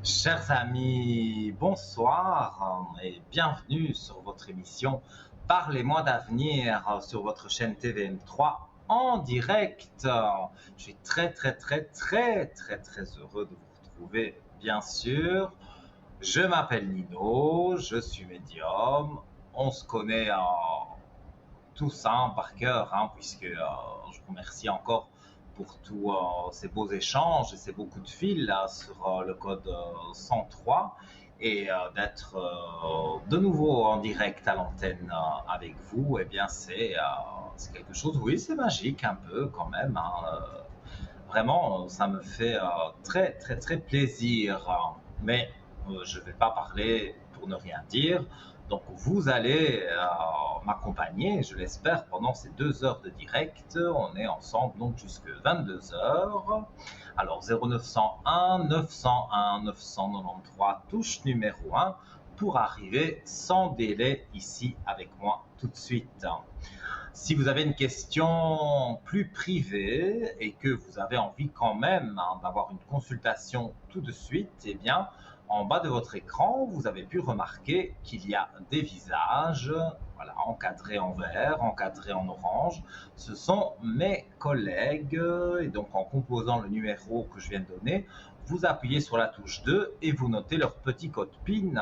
Chers amis, bonsoir et bienvenue sur votre émission Parlez-moi d'avenir sur votre chaîne TVM3 en direct. Je suis très heureux de vous retrouver, bien sûr. Je m'appelle Nino, je suis médium. On se connaît tous par cœur, puisque je vous remercie encore pour tous ces beaux échanges et ces beaucoup de fils là, sur le code 103 et d'être de nouveau en direct à l'antenne avec vous. Eh bien, c'est quelque chose, oui, c'est magique un peu quand même. Vraiment, ça me fait très plaisir. Mais je ne vais pas parler pour ne rien dire. Donc, vous allez m'accompagner, je l'espère, pendant ces 2 heures de direct. On est ensemble donc jusque 22 heures. Alors, 0901 901 993, touche numéro 1 pour arriver sans délai ici avec moi tout de suite. Si vous avez une question plus privée et que vous avez envie quand même d'avoir une consultation tout de suite, eh bien, en bas de votre écran, vous avez pu remarquer qu'il y a des visages, voilà, encadrés en vert, encadrés en orange. Ce sont mes collègues et donc en composant le numéro que je viens de donner, vous appuyez sur la touche 2 et vous notez leur petit code PIN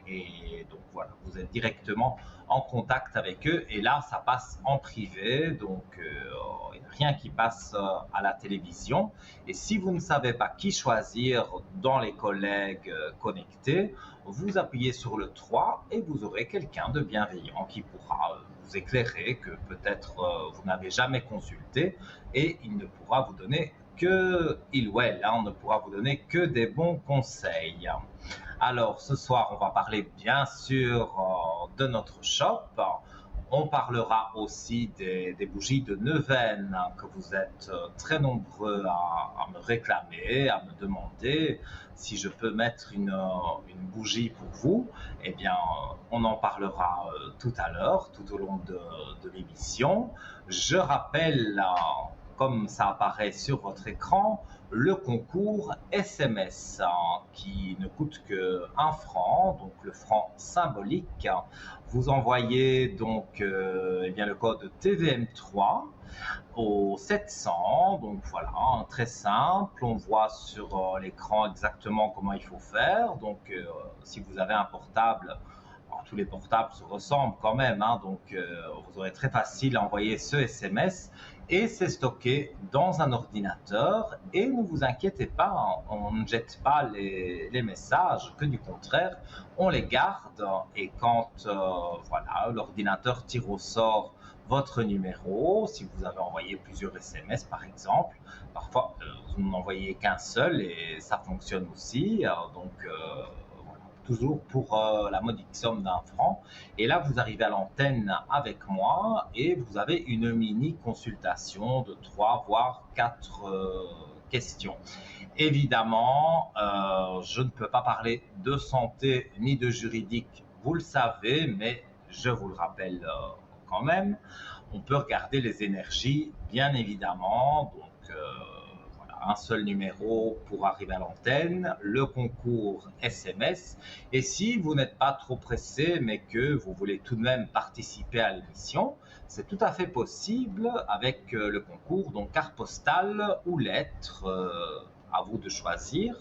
et donc voilà, vous êtes directement en contact avec eux et là ça passe en privé, donc il n'y a rien qui passe à la télévision. Et si vous ne savez pas qui choisir dans les collègues connectés, vous appuyez sur le 3 et vous aurez quelqu'un de bienveillant qui pourra vous éclairer, que peut-être vous n'avez jamais consulté, et il ne pourra vous donner il ou elle ne pourra vous donner que des bons conseils. Alors, ce soir, on va parler bien sûr de notre shop. On parlera aussi des bougies de Neuvaine que vous êtes très nombreux à me réclamer, à me demander si je peux mettre une bougie pour vous. Eh bien, on en parlera tout à l'heure, tout au long de l'émission. Je rappelle, comme ça apparaît sur votre écran, le concours SMS qui ne coûte que 1 franc, donc le franc symbolique. Vous envoyez donc eh bien, le code TVM3 au 700, donc voilà, très simple. On voit sur l'écran exactement comment il faut faire. Donc si vous avez un portable, tous les portables se ressemblent quand même, donc vous aurez très facile à envoyer ce SMS et c'est stocké dans un ordinateur. Et ne vous inquiétez pas, on ne jette pas les messages, que du contraire, on les garde. Et quand voilà, l'ordinateur tire au sort votre numéro, si vous avez envoyé plusieurs SMS par exemple, parfois vous n'en envoyez qu'un seul et ça fonctionne aussi, donc toujours pour la modique somme d'1 franc. Et là, vous arrivez à l'antenne avec moi et vous avez une mini consultation de 3 voire 4 questions. Évidemment, je ne peux pas parler de santé ni de juridique, vous le savez, mais je vous le rappelle quand même. On peut regarder les énergies, bien évidemment. Donc, un seul numéro pour arriver à l'antenne, le concours SMS. Et si vous n'êtes pas trop pressé, mais que vous voulez tout de même participer à l'émission, c'est tout à fait possible avec le concours, donc carte postale ou lettre. À vous de choisir.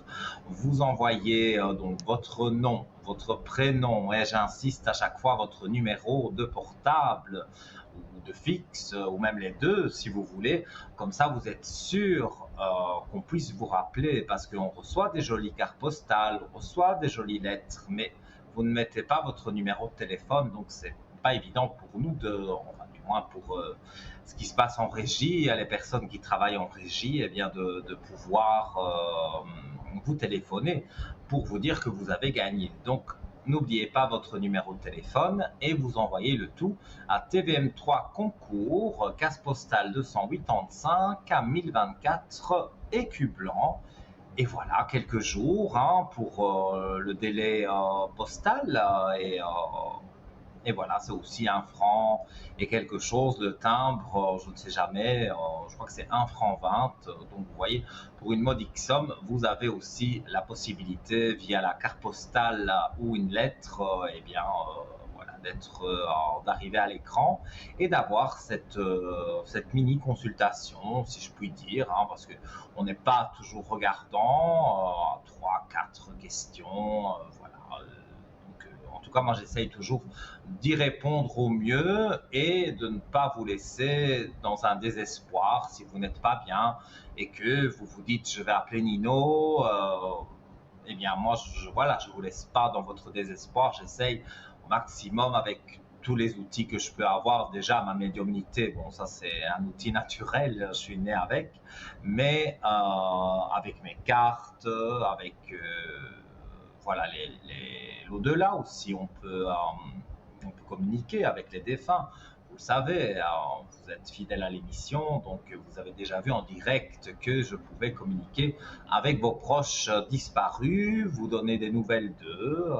Vous envoyez donc votre nom, votre prénom, et j'insiste à chaque fois votre numéro de portable ou de fixe, ou même les deux si vous voulez. Comme ça, vous êtes sûr qu'on puisse vous rappeler, parce qu'on reçoit des jolies cartes postales, on reçoit des jolies lettres, mais vous ne mettez pas votre numéro de téléphone, donc c'est pas évident pour nous enfin, du moins pour ce qui se passe en régie, les personnes qui travaillent en régie, bien de pouvoir vous téléphoner pour vous dire que vous avez gagné. Donc, n'oubliez pas votre numéro de téléphone et vous envoyez le tout à TVM3 Concours, case postale 285 à 1024 Écu Blanc. Et voilà, quelques jours pour le délai postal et Et voilà, c'est aussi 1 franc et quelque chose. Le timbre, je ne sais jamais, je crois que c'est 1 franc 20. Donc vous voyez, pour une modique somme, vous avez aussi la possibilité via la carte postale ou une lettre, eh bien, voilà, d'arriver à l'écran et d'avoir cette mini consultation, si je puis dire, hein, parce que on n'est pas toujours regardant, 3, 4 questions, voilà. En tout cas, moi, j'essaye toujours d'y répondre au mieux et de ne pas vous laisser dans un désespoir si vous n'êtes pas bien et que vous vous dites je vais appeler Nino. Eh bien, moi, voilà, je vous laisse pas dans votre désespoir. J'essaye au maximum avec tous les outils que je peux avoir. Déjà, ma médiumnité, bon, ça c'est un outil naturel, je suis né avec, mais avec mes cartes, avec voilà, l'au-delà aussi, on peut communiquer avec les défunts. Vous le savez, vous êtes fidèle à l'émission, donc vous avez déjà vu en direct que je pouvais communiquer avec vos proches disparus, vous donner des nouvelles d'eux.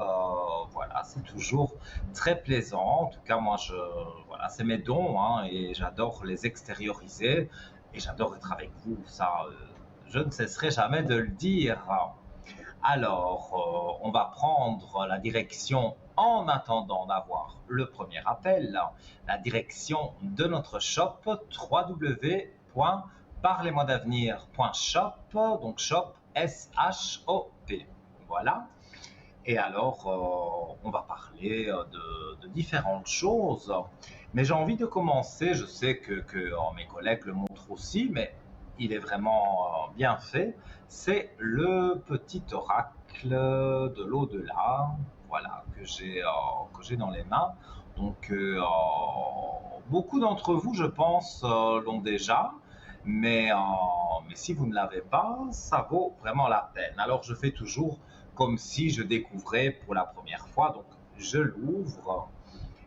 Voilà, c'est toujours très plaisant. En tout cas, moi, voilà, c'est mes dons, hein, et j'adore les extérioriser et j'adore être avec vous. Ça, je ne cesserai jamais de le dire. Alors, on va prendre la direction, en attendant d'avoir le premier appel, la direction de notre shop www.parlez-moi-d'avenir.shop, donc shop S-H-O-P. Voilà. Et alors, on va parler de différentes choses. Mais j'ai envie de commencer, je sais que mes collègues le montrent aussi, mais il est vraiment bien fait. C'est le petit oracle de l'au-delà, voilà, que j'ai dans les mains. Donc, beaucoup d'entre vous, je pense, l'ont déjà. Mais si vous ne l'avez pas, ça vaut vraiment la peine. Alors, je fais toujours comme si je découvrais pour la première fois. Donc, je l'ouvre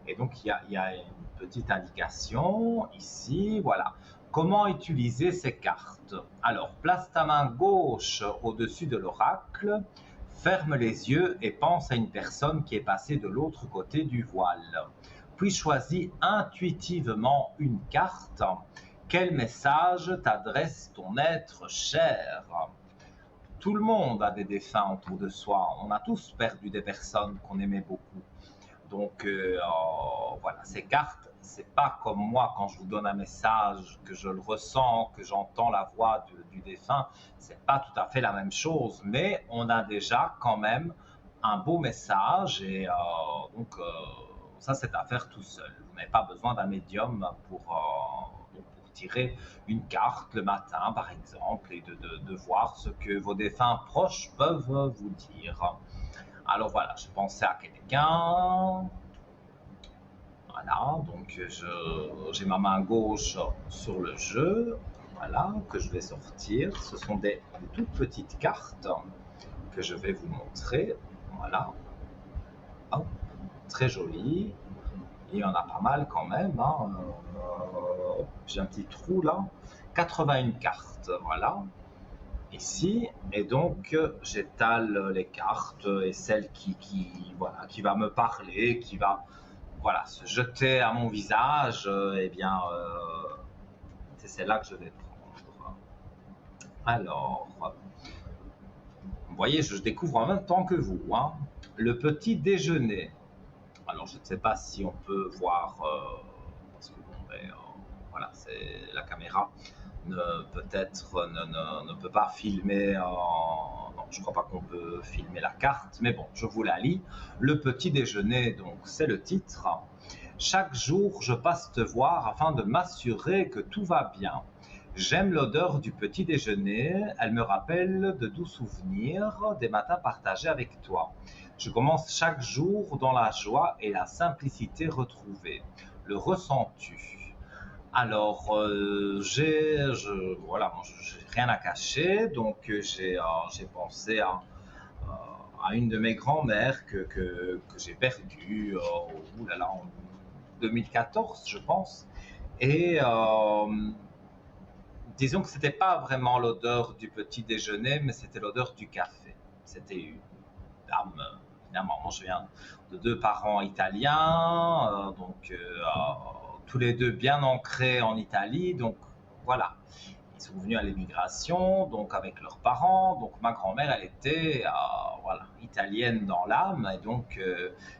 et donc il y a une petite indication ici. Voilà. Comment utiliser ces cartes? Alors, place ta main gauche au-dessus de l'oracle, ferme les yeux et pense à une personne qui est passée de l'autre côté du voile. Puis choisis intuitivement une carte. Quel message t'adresse ton être cher? Tout le monde a des défunts autour de soi. On a tous perdu des personnes qu'on aimait beaucoup. Donc voilà, ces cartes, c'est pas comme moi quand je vous donne un message, que je le ressens, que j'entends la voix du défunt. C'est pas tout à fait la même chose, mais on a déjà quand même un beau message et donc ça c'est à faire tout seul. Vous n'avez pas besoin d'un médium pour tirer une carte le matin par exemple et de voir ce que vos défunts proches peuvent vous dire. Alors voilà, je pensais à quelqu'un. Voilà, donc j'ai ma main gauche sur le jeu. Voilà, que je vais sortir. Ce sont des toutes petites cartes que je vais vous montrer. Voilà. Hop, très joli. Il y en a pas mal quand même, hein. J'ai un petit trou là. 81 cartes, voilà. Ici, et donc j'étale les cartes et celle voilà, qui va me parler, qui va voilà, se jeter à mon visage, eh bien, c'est celle-là que je vais prendre. Alors, vous voyez, je découvre en même temps que vous, hein, le petit déjeuner. Alors, je ne sais pas si on peut voir, parce que bon, ben, voilà, c'est la caméra peut-être ne peut pas filmer. Non, je ne crois pas qu'on peut filmer la carte, mais bon, je vous la lis. Le petit déjeuner, donc, c'est le titre. Chaque jour, je passe te voir afin de m'assurer que tout va bien. J'aime l'odeur du petit déjeuner, elle me rappelle de doux souvenirs des matins partagés avec toi. Je commence chaque jour dans la joie et la simplicité retrouvée. Le ressens-tu? Alors, voilà, j'ai rien à cacher, donc j'ai pensé à une de mes grand-mères que j'ai perdue, là, en 2014, je pense. Et disons que c'était pas vraiment l'odeur du petit déjeuner, mais c'était l'odeur du café. C'était une dame évidemment. Moi, je viens de deux parents italiens, tous les deux bien ancrés en Italie. Donc voilà, ils sont venus à l'émigration, donc avec leurs parents. Donc ma grand-mère, elle était voilà, italienne dans l'âme. Et donc,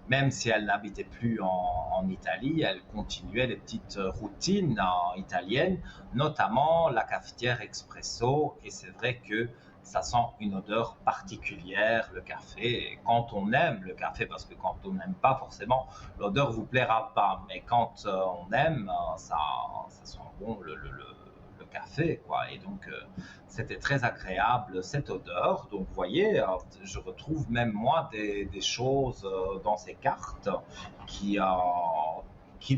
même si elle n'habitait plus en Italie, elle continuait les petites routines italiennes, notamment la cafetière expresso. Et c'est vrai que ça sent une odeur particulière, le café. Et quand on aime le café, parce que quand on n'aime pas forcément, l'odeur vous plaira pas. Mais quand on aime, ça sent bon le café, quoi. Et donc, c'était très agréable cette odeur. Donc, vous voyez, je retrouve même moi des choses dans ces cartes qui,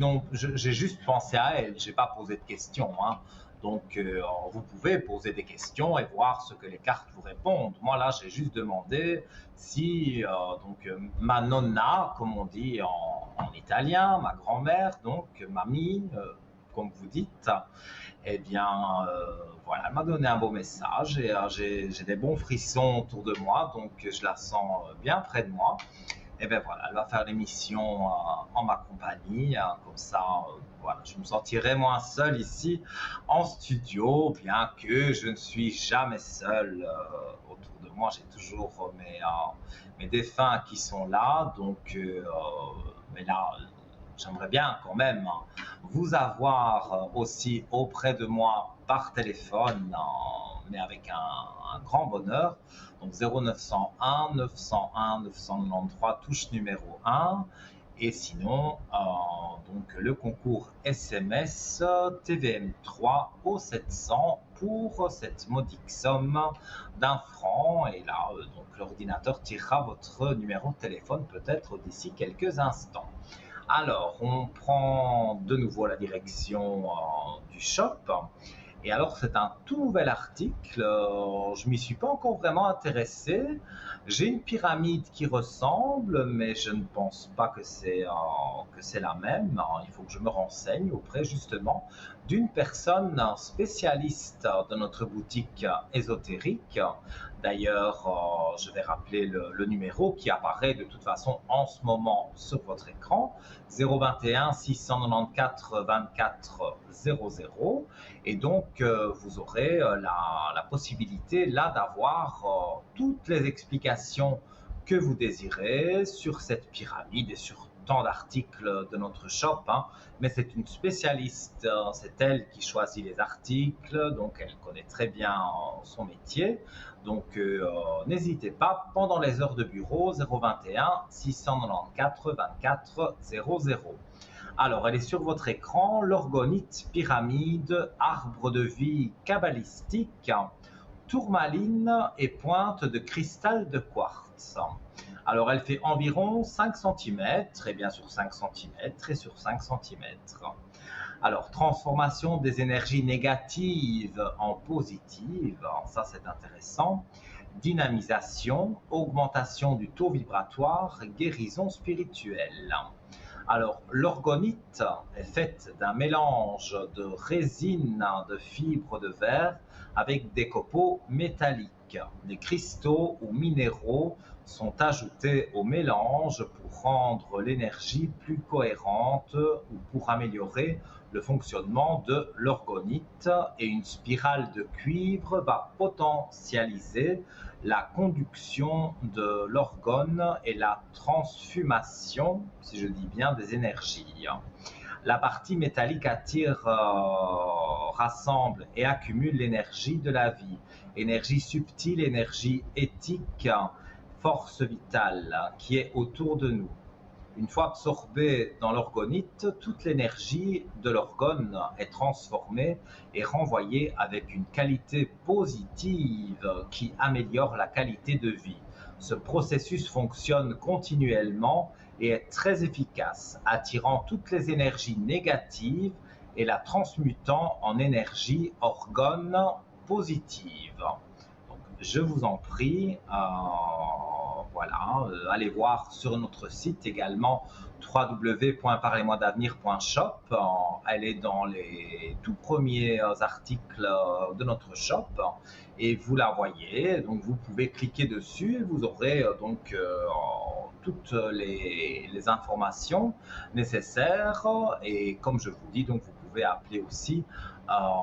n'ont. J'ai juste pensé à elles. J'ai pas posé de questions, hein. Donc, vous pouvez poser des questions et voir ce que les cartes vous répondent. Moi, là, j'ai juste demandé si, ma nonna, comme on dit en italien, ma grand-mère, donc mamie, comme vous dites, eh bien, voilà, elle m'a donné un beau message et j'ai des bons frissons autour de moi, donc je la sens bien près de moi. Et bien voilà, elle va faire l'émission en ma compagnie, hein, comme ça, voilà, je me sentirai moins seul ici en studio, bien que je ne suis jamais seul autour de moi, j'ai toujours mes défunts qui sont là, donc, mais là, j'aimerais bien quand même vous avoir aussi auprès de moi par téléphone, mais avec un grand bonheur. Donc 0901 901 993, touche numéro 1. Et sinon, donc le concours SMS TVM3 au 700 pour cette modique somme d'1 franc. Et là, donc l'ordinateur tirera votre numéro de téléphone peut-être d'ici quelques instants. Alors, on prend de nouveau la direction du shop. Et alors, c'est un tout nouvel article. Je m'y suis pas encore vraiment intéressé. J'ai une pyramide qui ressemble, mais je ne pense pas que c'est la même. Il faut que je me renseigne auprès justement d'une personne spécialiste de notre boutique ésotérique. D'ailleurs, je vais rappeler le numéro qui apparaît de toute façon en ce moment sur votre écran, 021 694 24 00. Et donc, vous aurez la possibilité là d'avoir toutes les explications que vous désirez sur cette pyramide et sur tant d'articles de notre shop, hein. Mais c'est une spécialiste, c'est elle qui choisit les articles, donc elle connaît très bien son métier. Donc, n'hésitez pas, pendant les heures de bureau, 021 694 24 00. Alors, elle est sur votre écran, l'orgonite, pyramide, arbre de vie kabbalistique, tourmaline et pointe de cristal de quartz. Alors, elle fait environ 5 cm, et bien sur 5 cm et sur 5 cm. Alors, transformation des énergies négatives en positives, ça c'est intéressant. Dynamisation, augmentation du taux vibratoire, guérison spirituelle. Alors, l'orgonite est faite d'un mélange de résine de fibres de verre avec des copeaux métalliques. Des cristaux ou minéraux sont ajoutés au mélange pour rendre l'énergie plus cohérente ou pour améliorer le fonctionnement de l'orgonite, et une spirale de cuivre va potentialiser la conduction de l'orgone et la transfumation, si je dis bien, des énergies. La partie métallique attire, rassemble et accumule l'énergie de la vie, énergie subtile, énergie éthique, force vitale qui est autour de nous. Une fois absorbée dans l'orgonite, toute l'énergie de l'orgone est transformée et renvoyée avec une qualité positive qui améliore la qualité de vie. Ce processus fonctionne continuellement et est très efficace, attirant toutes les énergies négatives et la transmutant en énergie orgone positive. Donc, je vous en prie, voilà, allez voir sur notre site également www.parlez-moi-d'avenir.shop. Elle est dans les tout premiers articles de notre shop et vous la voyez. Donc vous pouvez cliquer dessus et vous aurez toutes les informations nécessaires. Et comme je vous dis, donc vous pouvez appeler aussi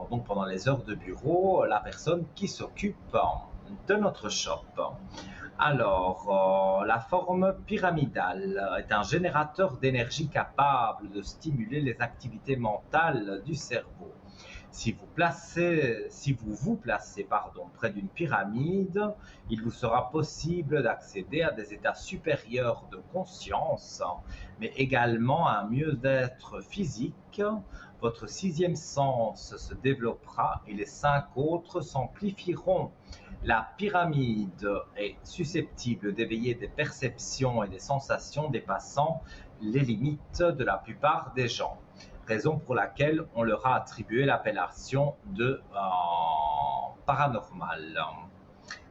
donc pendant les heures de bureau la personne qui s'occupe de notre shop. Alors, la forme pyramidale est un générateur d'énergie capable de stimuler les activités mentales du cerveau. Si vous vous placez près d'une pyramide, il vous sera possible d'accéder à des états supérieurs de conscience, mais également à un mieux-être physique. Votre sixième sens se développera et les cinq autres s'amplifieront. La pyramide est susceptible d'éveiller des perceptions et des sensations dépassant les limites de la plupart des gens, raison pour laquelle on leur a attribué l'appellation de paranormal.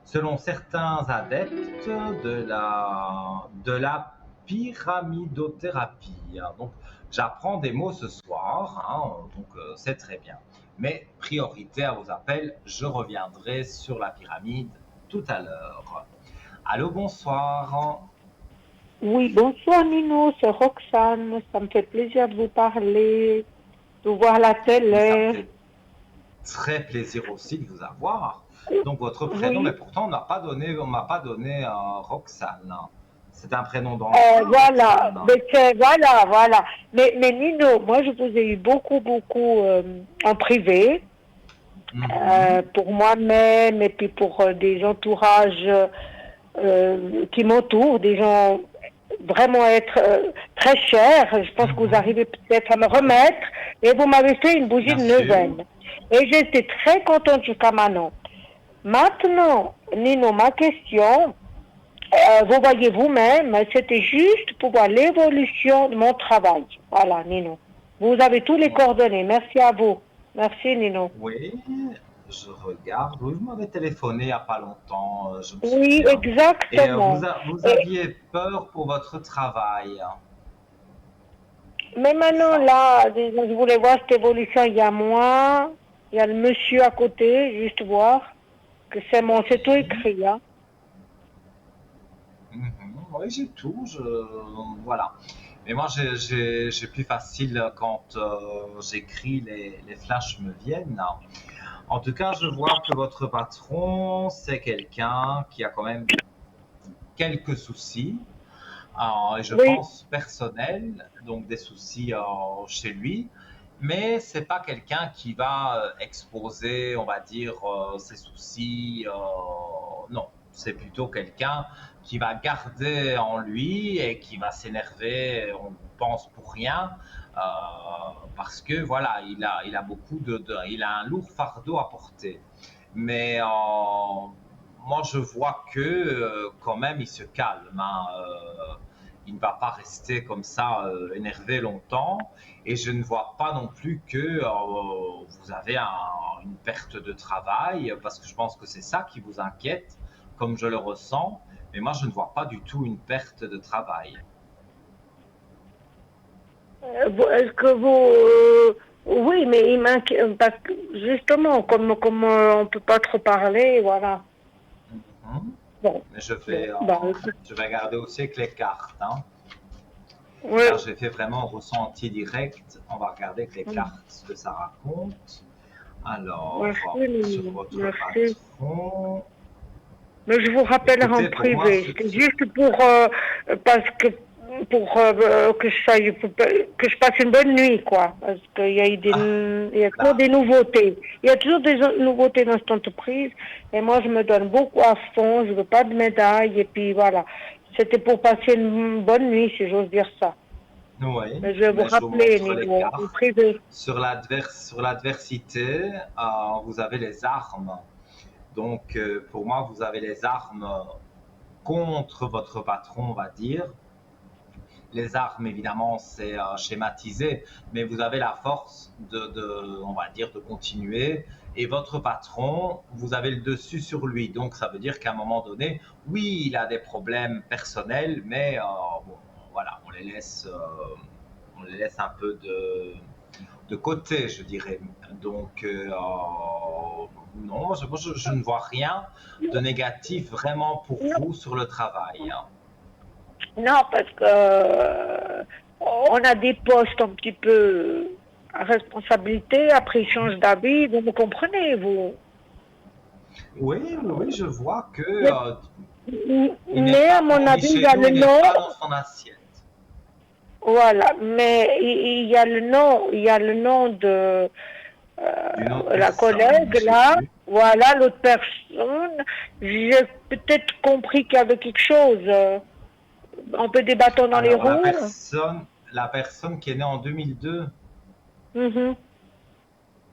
Selon certains adeptes de la pyramidothérapie. Donc, j'apprends des mots ce soir, c'est très bien. Mais priorité à vos appels, je reviendrai sur la pyramide tout à l'heure. Allô, bonsoir. Oui, bonsoir Nino, c'est Roxane. Ça me fait plaisir de vous parler, de voir la Ça me télé. fait très plaisir aussi de vous avoir. Donc, votre prénom, mais Oui, pourtant, on m'a pas donné Roxane. C'est un prénom d'emprunt, voilà. Roxane. Voilà. Mais Nino, moi je vous ai eu beaucoup en privé, Mhm. pour moi-même et puis pour des entourages qui m'entourent, des gens vraiment être très chers. Je pense que vous Mhm. arrivez peut-être à me remettre et vous m'avez fait une bougie Bien de sûr. neuvaine. Et j'étais très contente jusqu'à maintenant. Maintenant, Nino, ma question, vous voyez vous-même, c'était juste pour voir l'évolution de mon travail. Voilà, Nino. Vous avez tous les coordonnées. Merci à vous. Merci, Nino. Oui, je regarde. Oui, vous m'avez téléphoné il n'y a pas longtemps, je me Oui, souviens. Et exactement. vous Et, aviez peur pour votre travail, mais c'est maintenant, ça? là, disons, je voulais voir cette évolution. Il y a moi, il y a le monsieur à côté, juste voir que c'est tout Oui. écrit, hein. Mhm. Oui, j'ai tout. Voilà. Mais moi, j'ai plus facile quand j'écris, les flashs me viennent. En tout cas, je vois que votre patron, c'est quelqu'un qui a quand même quelques soucis. Et je Oui, pense personnel, donc des soucis chez lui, mais c'est pas quelqu'un qui va exposer, on va dire, ses soucis. Non, c'est plutôt quelqu'un qui va garder en lui et qui va s'énerver, on pense pour rien, euh, parce que voilà, il a il a un lourd fardeau à porter. Mais moi, je vois que quand même, il se calme, hein, il ne va pas rester comme ça énervé longtemps. Et je ne vois pas non plus que vous avez une perte de travail, parce que je pense que c'est ça qui vous inquiète, comme je le ressens. Mais moi, je ne vois pas du tout une perte de travail. Est-ce que vous... oui, mais il m'inquiète, parce que justement, comme on peut pas trop parler, voilà. Mhm. Bon, Mais écoute, je vais regarder aussi avec les cartes, hein. Car ouais. j'ai fait vraiment un ressenti direct. On va regarder avec les cartes ce que ça raconte. Merci, Alors, sur votre merci. patron, Mais je vous rappellerai en écoutez, pour moi, privé. C'est juste parce que que que je passe une bonne nuit, quoi. Parce qu'il y a eu ah, il y a toujours bah, des nouveautés. Il y a toujours des nouveautés dans cette entreprise. Et moi, je me donne beaucoup à fond. Je veux pas de médaille. Et puis voilà. C'était pour passer une bonne nuit, si j'ose dire ça. oui, Mais je vais vous mais je vous rappeler, montre les Nico, en cartes. privé. Sur l'adversité, vous avez les armes. Donc, pour moi, vous avez les armes contre votre patron, on va dire. Les armes, évidemment, c'est schématisé, mais vous avez la force on va dire, de continuer. Et votre patron, vous avez le dessus sur lui. Donc, ça veut dire qu'à un moment donné, oui, il a des problèmes personnels, mais bon, voilà, on les laisse un peu de côté, je dirais. Donc, non, je ne vois rien de négatif vraiment pour Non, vous sur le travail, hein. non, parce que on a des postes un petit peu à responsabilité, après ils changent d'avis, vous me comprenez, vous. Oui, oui, oui, je vois que Mais, il n'est mais à pas, comme mon on dit avis, il y chez a nous, le il n'est nom, pas dans son assiette. voilà, mais il y a le nom, il y a le nom de D'une autre la personne, collègue j'ai là, vu. voilà, l'autre personne. J'ai peut-être compris qu'il y avait quelque chose, un peu des bâtons dans les Alors, roues. la personne qui est née en 2002, Mhm.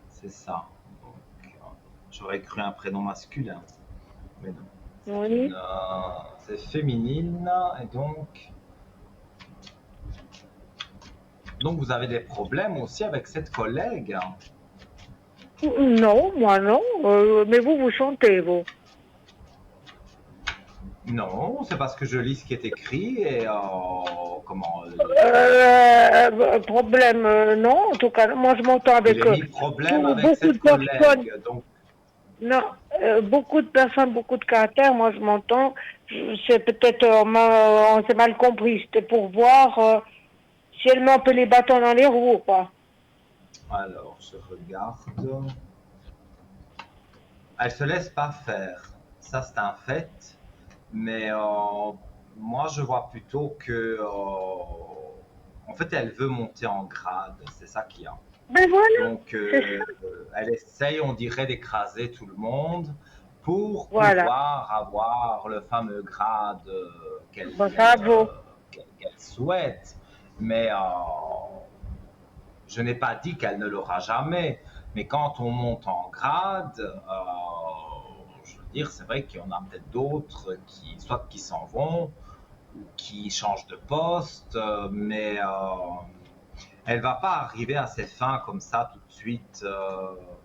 c'est ça. Donc, j'aurais cru un prénom masculin, mais non. Oui. C'est féminine, et donc vous avez des problèmes aussi avec cette collègue, hein. Non, moi non. Mais vous chantez, vous. Non, c'est parce que je lis ce qui est écrit et comment Problème, non. En tout cas, moi je m'entends il avec est mis problème avec beaucoup de cette personnes. collègue. Donc, Non, beaucoup de personnes, beaucoup de caractères. Moi je m'entends. C'est peut-être, on s'est mal compris. C'était pour voir si elle met un peu les bâtons dans les roues, quoi. alors, je regarde. Elle se laisse pas faire. Ça, c'est un fait. Mais moi, je vois plutôt que, en fait, elle veut monter en grade. C'est ça qu'il y a. Ben voilà, Donc, c'est ça. elle essaye, on dirait, d'écraser tout le monde pour Voilà. pouvoir avoir le fameux grade Bon, ça vaut. qu'elle souhaite. Mais je n'ai pas dit qu'elle ne l'aura jamais. Mais quand on monte en grade, je veux dire, c'est vrai qu'il y en a peut-être d'autres qui, soit qui s'en vont, ou qui changent de poste, mais elle va pas arriver à ses fins comme ça tout de suite,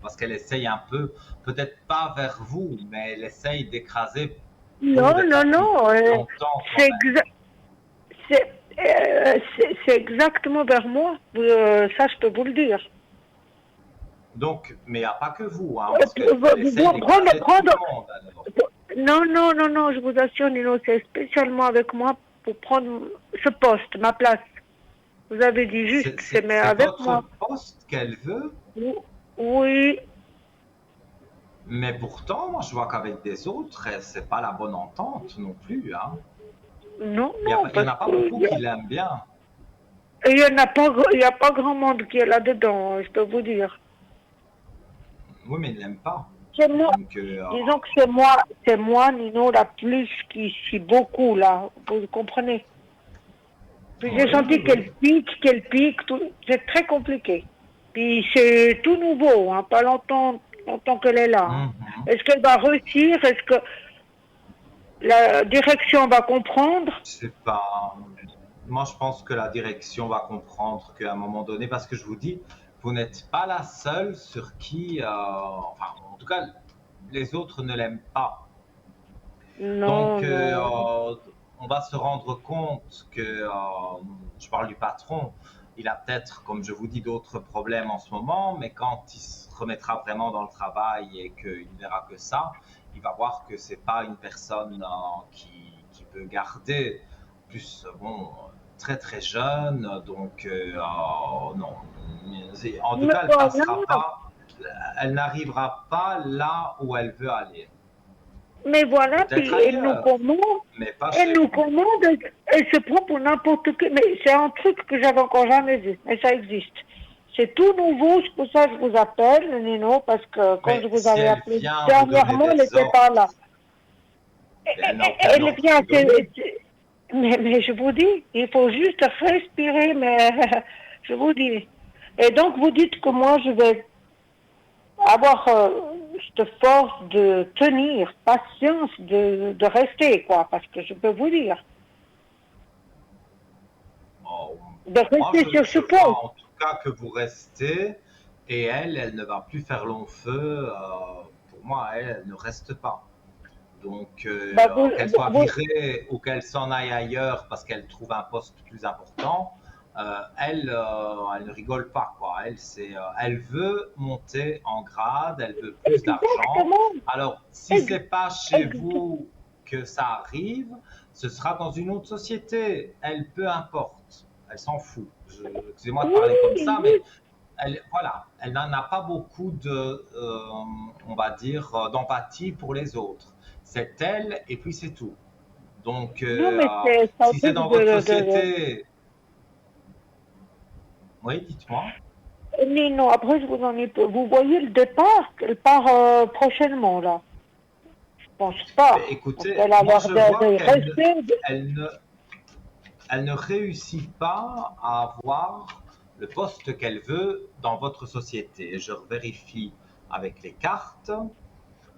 parce qu'elle essaye un peu, peut-être pas vers vous, mais elle essaye d'écraser vous Non, non, depuis non. longtemps quand C'est même. c'est exactement vers moi. Ça, je peux vous le dire. Donc, mais il n'y a pas que vous, hein, parce qu'elle essaye Prendre, d'écraser tout prendre, le monde alors. non, non, non, non, je vous assure, Nino, c'est spécialement avec moi pour prendre ce poste, ma place. Vous avez dit juste, c'est mais C'est avec votre moi. poste qu'elle veut, Oui, mais pourtant, moi je vois qu'avec des autres, c'est pas la bonne entente non plus, hein. non, Il y a, non, il y en parce a pas que beaucoup qui l'aiment bien. il y en a pas, il y a pas grand monde qui est là-dedans, je peux vous dire. Oui, mais ils ne l'aiment pas. C'est moi, Donc, disons que c'est moi, Nino, la plus qui suis beaucoup là. Vous comprenez? Puis j'ai oui, oui, senti oui. qu'elle pique, c'est très compliqué. Puis c'est tout nouveau, hein, pas longtemps qu'elle est là, hein. Mhm. Est-ce qu'elle va réussir? Est-ce que la direction va comprendre? Je sais pas. Moi, je pense que la direction va comprendre qu'à un moment donné, parce que je vous dis, vous n'êtes pas la seule sur qui, enfin, en tout cas, les autres ne l'aiment pas. Donc, Non, non. on va se rendre compte que, je parle du patron, il a peut-être, comme je vous dis, d'autres problèmes en ce moment, mais quand il se remettra vraiment dans le travail et qu'il ne verra que ça, il va voir que c'est pas une personne qui peut garder. En plus, bon, très très jeune, donc non. En tout Mais cas, elle passera voilà, pas, elle n'arrivera pas là où elle veut aller. mais voilà, Peut-être puis ailleurs, mais pas elle chez nous vous. commande, elle se prend pour n'importe qui. Mais c'est un truc que j'avais encore jamais vu, mais ça existe. C'est tout nouveau, c'est pour ça que je vous appelle, Nino, parce que quand je Mais vous si avais elle appelé vient vous donner dernièrement, elle des n'était pas là. ordres, elle n'a aucun Elle ordre à vient, vous donner. mais je vous dis, il faut juste respirer, mais je vous dis. Et donc vous dites que moi je vais avoir cette force de tenir, patience de rester, quoi, parce que je peux vous dire, Oh, de moi, rester sur ce je vois poste. en tout cas que vous restez et elle ne va plus faire long feu. Pour moi, elle ne reste pas. Donc, Bah, qu'elle soit virée ou qu'elle s'en aille ailleurs parce qu'elle trouve un poste plus important, elle ne rigole pas, quoi. Elle veut monter en grade, elle veut plus d'argent. exactement, Alors, si ex- c'est pas chez ex- vous que ça arrive, ce sera dans une autre société. Elle, peu importe, elle s'en fout. Excusez-moi de oui, parler comme ça, mais oui. voilà, elle n'en a pas beaucoup on va dire, d'empathie pour les autres. C'est elle et puis c'est tout. Donc, Non, mais c'est un si c'est truc dans votre société, oui, dites-moi. Nino, après, je vous en ai peu. Vous voyez le départ, elle part prochainement, là. Je pense Mais pas. Parce écoutez, qu'elle a moi l'air je vois de rester. elle ne, elle ne réussit pas à avoir le poste qu'elle veut dans votre société. Je vérifie avec les cartes.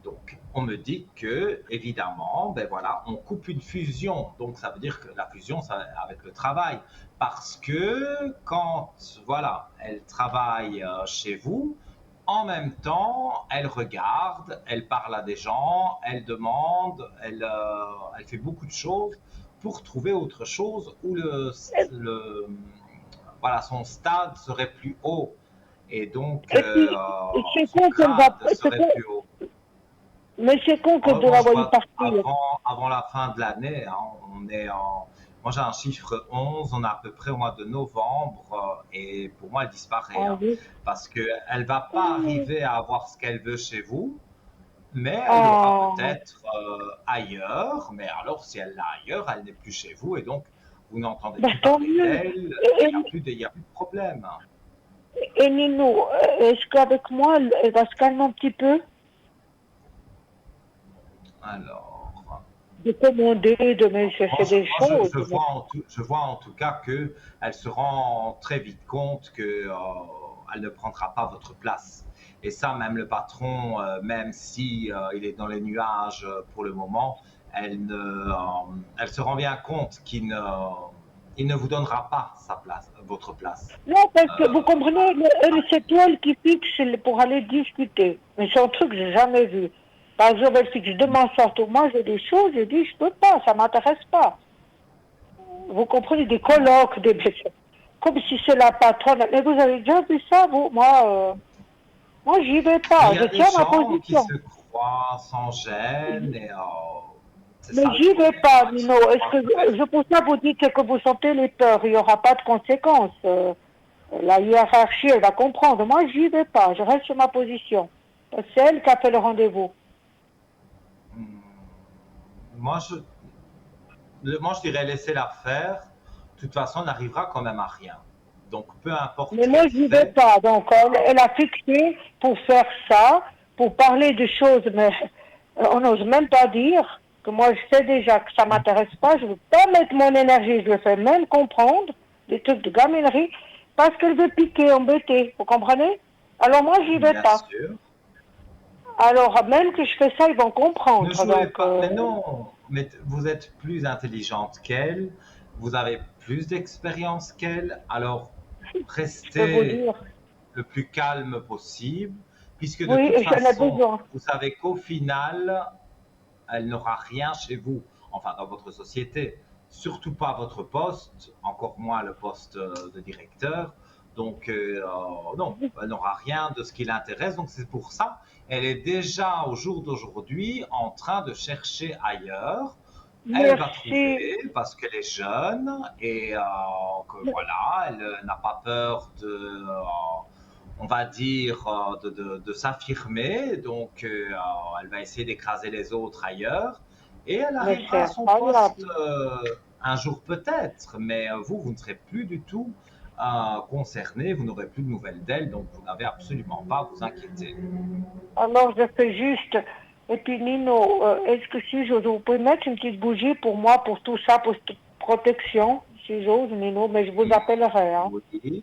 Donc, on me dit que, évidemment, ben voilà, on coupe une fusion. Donc, ça veut dire que la fusion, ça, avec le travail. Parce que quand, voilà, elle travaille chez vous, en même temps, elle regarde, elle parle à des gens, elle demande, elle fait beaucoup de choses pour trouver autre chose où voilà, son stade serait plus haut. Et donc, Et puis, c'est son con qu'elle va. grade serait plus haut. Mais c'est con que Oh, vous moi, la je voyez vois partir. avant la fin de l'année, hein, moi j'ai un chiffre 11, on est à peu près au mois de novembre, et pour moi elle disparaît, Ah hein, oui. parce qu'elle va pas Oh, arriver à avoir ce qu'elle veut chez vous, mais elle l'aura oh. peut-être ailleurs, mais alors si elle l'a ailleurs, elle n'est plus chez vous, et donc vous n'entendez Ben, plus tant parler mieux. d'elle, Et, il y a plus de problème. et Nino, est-ce qu'avec moi, elle va se calmer un petit peu Alors, de commander, de me chercher des choses? je vois en tout cas qu'elle se rend très vite compte que elle ne prendra pas votre place. Et ça, même le patron, même si il est dans les nuages pour le moment, elle se rend bien compte il ne vous donnera pas sa place, votre place. Non, parce que vous Euh, comprenez, c'est elle qui fixe pour aller discuter. Mais c'est un truc que j'ai jamais vu. Par exemple, elle fixe demain soir pour moi, j'ai des choses, je dis, je peux pas, ça m'intéresse pas. Vous comprenez, des colloques, comme si c'est la patronne. Mais vous avez déjà vu ça, vous? Moi, j'y vais mais pas. il y Je a des tiens ma gens qui position. se croient sans gêne et c'est Mais ça le j'y vais problème, pas, hein. Ils se Nino. Est-ce croient que plus je pour ça vous dites que vous sentez les peurs, il n'y aura pas de conséquences. La hiérarchie, elle va comprendre. Moi, j'y vais pas. Je reste sur ma position. C'est elle qui a fait le rendez-vous. Hmm. Moi, moi, je dirais laisser la faire. De toute façon, on n'arrivera quand même à rien. Donc, peu importe Mais ce moi, qu'elle j'y vais fait, pas. Donc, elle a fixé pour faire ça, pour parler de choses, mais on n'ose même pas dire que moi, je sais déjà que ça m'intéresse pas. Je veux pas mettre mon énergie. Je le fais même comprendre des trucs de gaminerie parce qu'elle veut piquer, embêter. Vous comprenez? Alors moi, j'y vais bien pas. sûr. Alors, même que je fais ça, ils vont Ne comprendre. jouez Donc, pas. Mais non, mais vous êtes plus intelligente qu'elle, vous avez plus d'expérience qu'elle, alors je peux vous restez dire. le plus calme possible, puisque de Oui, toute j'en ai façon, besoin. vous savez qu'au final, elle n'aura rien chez vous, enfin dans votre société, surtout pas votre poste, encore moins le poste de directeur. Donc non, elle n'aura rien de ce qui l'intéresse. Donc c'est pour ça, elle est déjà au jour d'aujourd'hui en train de chercher ailleurs. Elle va Merci. trouver parce qu'elle est jeune et que voilà, elle n'a pas peur on va dire, de s'affirmer. Donc, elle va essayer d'écraser les autres ailleurs. Et elle Mais c'est arrivera à son poste incroyable. un jour peut-être. Mais vous ne serez plus du tout concerné. Vous n'aurez plus de nouvelles d'elle. Donc, vous n'avez absolument pas à vous inquiéter. Alors, je fais juste. Et puis, Nino, est-ce que si j'ose, vous pouvez mettre une petite bougie pour moi, pour tout ça, pour cette protection, si j'ose, Nino, mais je vous appellerai. Hein. Oui,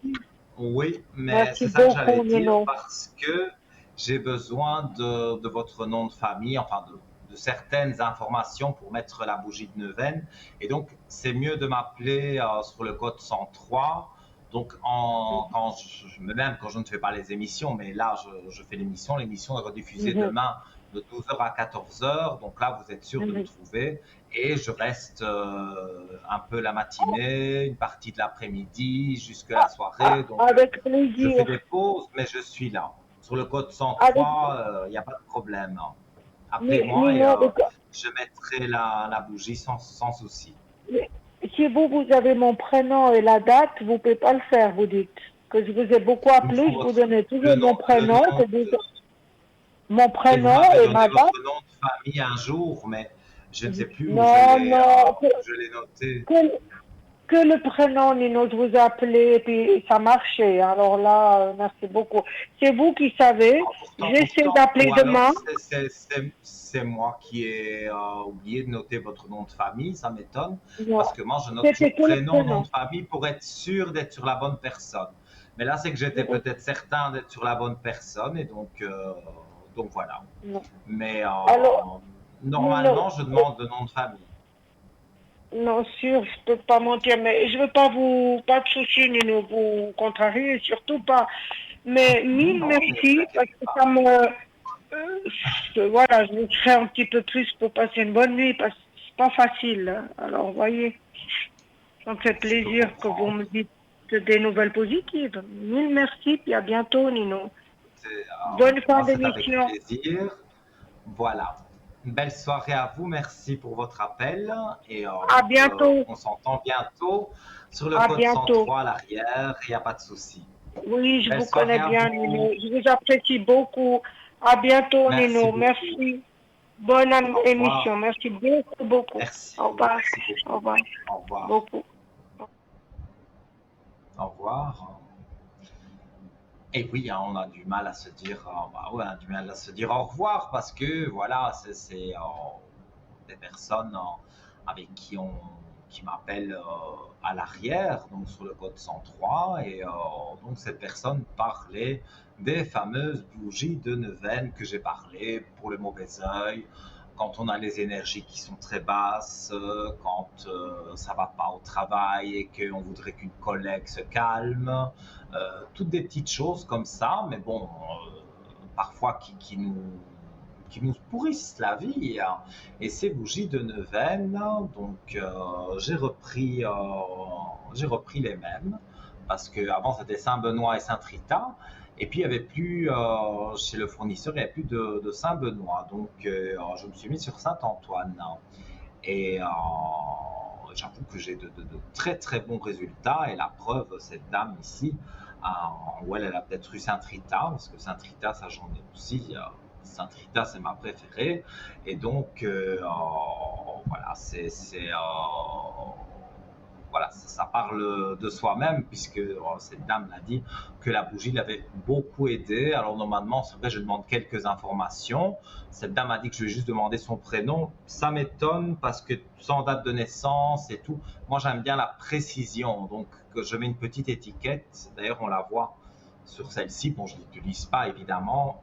oui, mais Merci c'est ça que j'allais beaucoup, dire Nino. parce que j'ai besoin de votre nom de famille, enfin de certaines informations pour mettre la bougie de neuvaine. Et donc, c'est mieux de m'appeler sur le code 103. Donc, même quand je ne fais pas les émissions, mais là, je fais l'émission. L'émission est rediffusée Mhm, demain de 12 heures à 14 heures. Donc là, vous êtes sûr de me mhm. trouver. Et je reste un peu la matinée, une partie de l'après-midi, jusque la soirée. Donc, Avec je fais plaisir. des pauses, mais je suis là. Sur le code Avec, 103, il n'y a pas de problème. Appelez-moi et Nino, je mettrai la bougie sans souci. si vous avez mon prénom et la date, vous ne pouvez pas le faire, vous dites. Que je vous ai beaucoup Il me appelé, faut je vous donnais le toujours nom, mon prénom, mon et vous prénom m'avez et donné ma date. votre nom de famille un jour, mais je ne sais plus Non, non, où je l'ai noté. que, que le prénom, Nino, je vous ai appelé et puis ça marchait. Alors là, merci beaucoup. C'est vous qui savez. Ah, J'essaie d'appeler ou alors demain. c'est moi qui ai oublié de noter votre nom de famille, ça m'étonne, Non, parce que moi je note c'était toujours que le prénom, nom prénom. de famille pour être sûr d'être sur la bonne personne. Mais là c'est que j'étais peut-être certain d'être sur la bonne personne et donc voilà. Non. Mais Alors, Nino, normalement je demande le nom de famille. non, sûr, je peux pas mentir, mais je veux pas de souci, Nino, vous contrarier, surtout pas. Mais mille Non, ne vous merci, parce inquiétez que pas. ça me, voilà, je vous ferai un petit peu plus pour passer une bonne nuit, parce que c'est pas facile, hein. Alors, vous voyez, ça me fait Je peux plaisir que vous comprendre. me dites des nouvelles positives. Mille merci, puis à bientôt, Nino. Bonne fin Moi c'est avec d'émission. plaisir. Voilà. Une belle soirée à vous. Merci pour votre appel. Et À bientôt. on s'entend bientôt sur le À code bientôt. 103 à l'arrière. Il n'y a pas de souci. Oui, je Belle vous soirée connais à bien, vous. Nino. Je vous apprécie beaucoup. À bientôt, Merci Nino. beaucoup. Merci. Bonne Au émission. revoir. Merci beaucoup, beaucoup. Au Merci. revoir. Merci Au beaucoup. revoir. Au revoir. Beaucoup. Au revoir. Et oui, hein, on a du mal à se dire, bah ouais, on a du mal à se dire au revoir parce que voilà, c'est des personnes avec qui m'appellent à l'arrière, donc sur le code 103, et donc cette personne parlait des fameuses bougies de neuvaine que j'ai parlé pour le mauvais œil, quand on a les énergies qui sont très basses, quand ça va pas au travail et qu'on voudrait qu'une collègue se calme, toutes des petites choses comme ça, mais bon, parfois qui nous pourrissent la vie, hein. Et ces bougies de neuvaine, donc j'ai repris les mêmes parce que avant c'était Saint-Benoît et Saint-Rita. Et puis il n'y avait plus, chez le fournisseur, il n'y avait plus de Saint-Benoît. Donc je me suis mis sur Saint-Antoine. Et j'avoue que j'ai de très très bons résultats. Et la preuve, cette dame ici, où elle a peut-être eu Saint-Rita, parce que Saint-Rita, ça j'en ai aussi. Saint-Rita, c'est ma préférée. Et donc, voilà, voilà, ça parle de soi-même, puisque cette dame l'a dit, que la bougie l'avait beaucoup aidé. Alors normalement, c'est vrai, je demande quelques informations. Cette dame a dit que je vais juste demander son prénom. Ça m'étonne parce que sans date de naissance et tout, moi j'aime bien la précision. Donc je mets une petite étiquette. D'ailleurs, on la voit sur celle-ci. Bon, je ne l'utilise pas évidemment,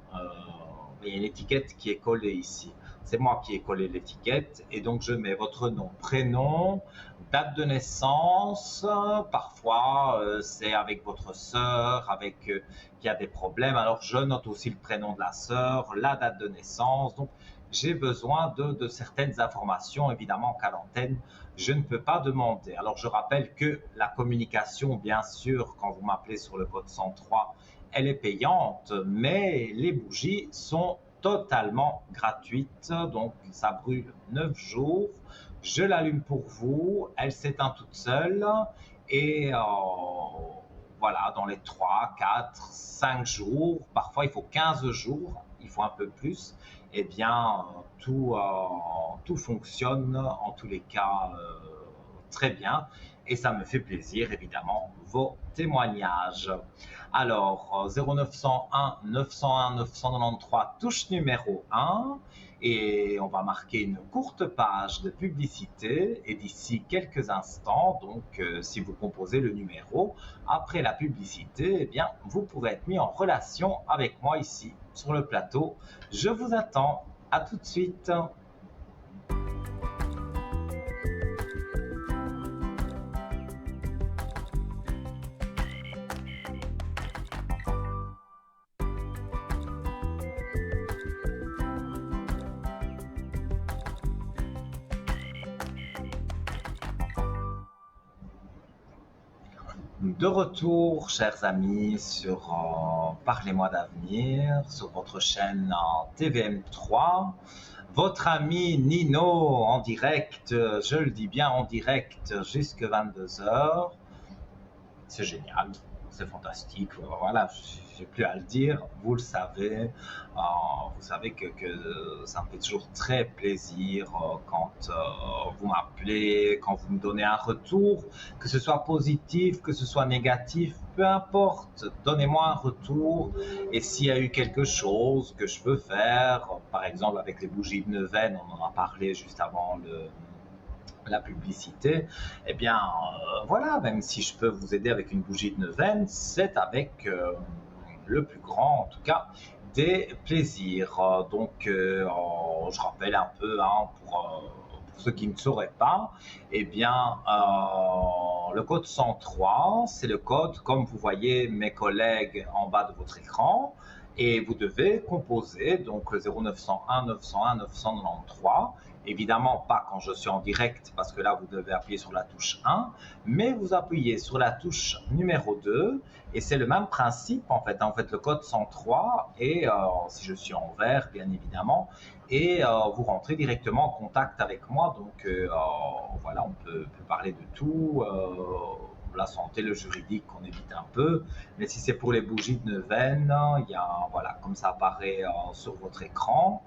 mais il y a une étiquette qui est collée ici. C'est moi qui ai collé l'étiquette et donc je mets votre nom, prénom, date de naissance. Parfois, c'est avec votre sœur, qui a des problèmes. Alors, je note aussi le prénom de la sœur, la date de naissance. Donc, j'ai besoin de certaines informations, évidemment, qu'à l'antenne, je ne peux pas demander. Alors, je rappelle que la communication, bien sûr, quand vous m'appelez sur le code 103, elle est payante, mais les bougies sont totalement gratuites. Donc, ça brûle 9 jours. Je l'allume pour vous, elle s'éteint toute seule et voilà, dans les 3, 4, 5 jours, parfois il faut 15 jours, il faut un peu plus, eh bien tout fonctionne en tous les cas très bien et ça me fait plaisir évidemment vos témoignages. Alors 0901 901 993 touche numéro 1 et on va marquer une courte page de publicité et d'ici quelques instants, donc si vous composez le numéro, après la publicité, eh bien, vous pourrez être mis en relation avec moi ici sur le plateau. Je vous attends, à tout de suite. De retour, chers amis, sur Parlez-moi d'avenir, sur votre chaîne TVM3. Votre ami Nino en direct, je le dis bien en direct, jusqu'à 22 heures. C'est génial, c'est fantastique. Voilà, j'ai plus à le dire. Vous le savez. Vous savez que ça me fait toujours très plaisir quand vous m'appelez, quand vous me donnez un retour, que ce soit positif, que ce soit négatif, peu importe. Donnez-moi un retour. Et s'il y a eu quelque chose que je peux faire, par exemple avec les bougies de neuvaine, on en a parlé juste avant la publicité, eh bien voilà, même si je peux vous aider avec une bougie de neuvaine, c'est avec le plus grand, en tout cas, des plaisirs. Je rappelle un peu, hein, pour ceux qui ne sauraient pas, eh bien, le code 103, c'est le code, comme vous voyez mes collègues en bas de votre écran, et vous devez composer donc le 0901 901 993. Évidemment pas quand je suis en direct parce que là vous devez appuyer sur la touche 1, mais vous appuyez sur la touche numéro 2 et c'est le même principe en fait. En fait le code 103 et si je suis en vert bien évidemment, et vous rentrez directement en contact avec moi. Donc voilà, on peut parler de tout. La santé, le juridique, on évite un peu. Mais si c'est pour les bougies de neuvaine, il y a, voilà, comme ça apparaît sur votre écran.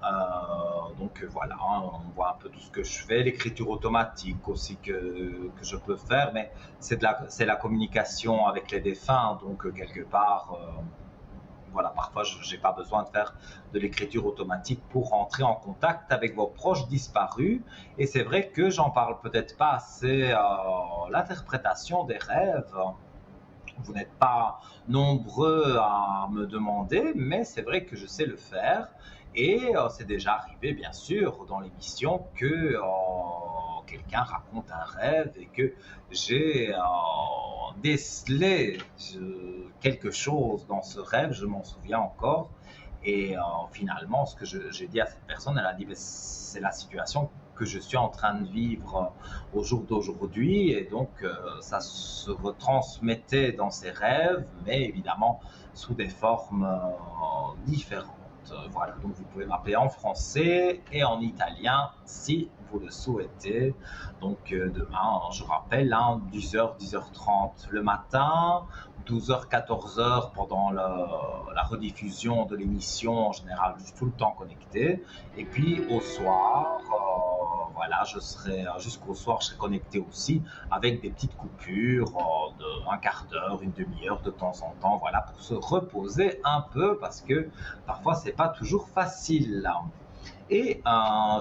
Voilà, hein, on voit un peu tout ce que je fais, l'écriture automatique aussi que je peux faire, mais c'est la communication avec les défunts, donc quelque part, voilà, parfois je n'ai pas besoin de faire de l'écriture automatique pour rentrer en contact avec vos proches disparus. Et c'est vrai que j'en parle peut-être pas assez, l'interprétation des rêves. Vous n'êtes pas nombreux à me demander, mais c'est vrai que je sais le faire. Et c'est déjà arrivé, bien sûr, dans l'émission que quelqu'un raconte un rêve et que j'ai décelé quelque chose dans ce rêve, je m'en souviens encore. Et finalement, ce que j'ai dit à cette personne, elle a dit, c'est la situation que je suis en train de vivre au jour d'aujourd'hui, et donc ça se retransmettait dans ses rêves, mais évidemment sous des formes différentes. Voilà, donc vous pouvez m'appeler en français et en italien si vous le souhaitez. Donc demain, je rappelle, hein, 10h, 10h30 le matin, 12h, 14h pendant la rediffusion de l'émission. En général, je suis tout le temps connecté. Et puis au soir, voilà, je serai jusqu'au soir, je serai connecté aussi avec des petites coupures de un quart d'heure, une demi-heure de temps en temps, voilà, pour se reposer un peu parce que parfois c'est pas toujours facile. Et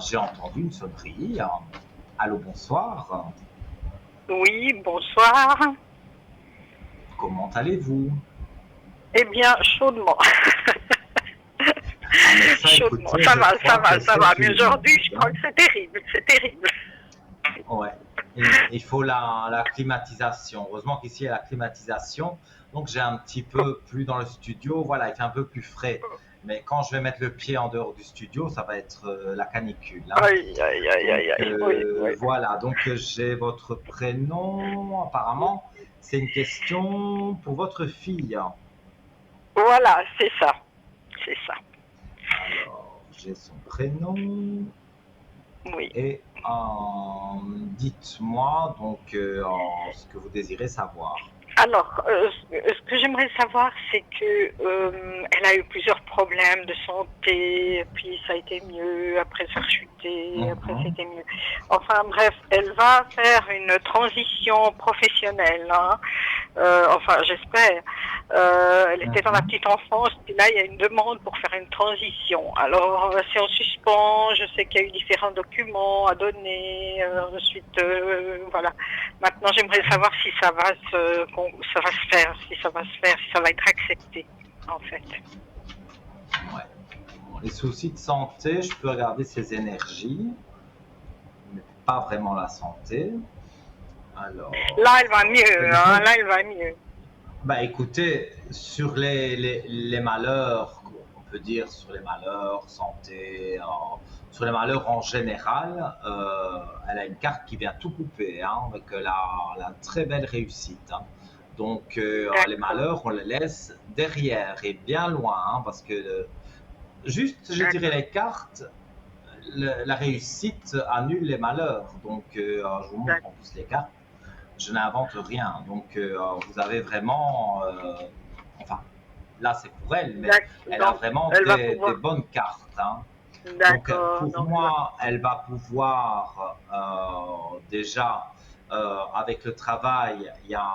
j'ai entendu une sonnerie. Allô, bonsoir. Oui, bonsoir. Comment allez-vous? Eh bien, chaudement. Chaudement. Écoutez, Ça va, je ça crois va, que ça va. c'est Mais une aujourd'hui, je bonne crois que c'est terrible, c'est terrible. Ouais. Et il faut la climatisation. Heureusement qu'ici, il y a la climatisation. Donc, j'ai un petit peu plus dans le studio. Voilà, il fait un peu plus frais. Mais quand je vais mettre le pied en dehors du studio, ça va être la canicule, hein. Aïe, aïe, aïe, Donc, aïe, aïe. Oui, oui. voilà. Donc, j'ai votre prénom. Apparemment, c'est une question pour votre fille. Voilà, c'est ça. C'est ça. Alors, j'ai son prénom. Oui. Et dites-moi donc ce que vous désirez savoir. Alors, ce que j'aimerais savoir, c'est que elle a eu plusieurs problèmes de santé, puis ça a été mieux, après ça a chuté, après c'était mieux. Enfin bref, elle va faire une transition professionnelle, hein. Enfin j'espère. Elle était dans la petite enfance, puis là il y a une demande pour faire une transition. Alors c'est en suspens, je sais qu'il y a eu différents documents à donner, ensuite voilà. Maintenant j'aimerais savoir si ça va se faire, si ça va être accepté en fait. Ouais. Bon, les soucis de santé, je peux regarder ses énergies, mais pas vraiment la santé. Alors, là elle va mieux, hein, là elle va mieux. Bah écoutez, sur les malheurs, on peut dire sur les malheurs, santé, sur les malheurs en général, elle a une carte qui vient tout couper, hein, avec la très belle réussite, hein. Donc, les D'accord. malheurs, on les laisse derrière et bien loin, hein, parce que juste, je dirais D'accord. les cartes, la réussite annule les malheurs. Donc, je vous montre en D'accord. plus les cartes. Je n'invente rien. Donc, vous avez vraiment, enfin, là c'est pour elle, mais elle a Donc, vraiment elle va des pouvoir. bonnes cartes, hein. Donc, D'accord. pour Donc, moi, elle va pouvoir déjà, avec le travail, il y a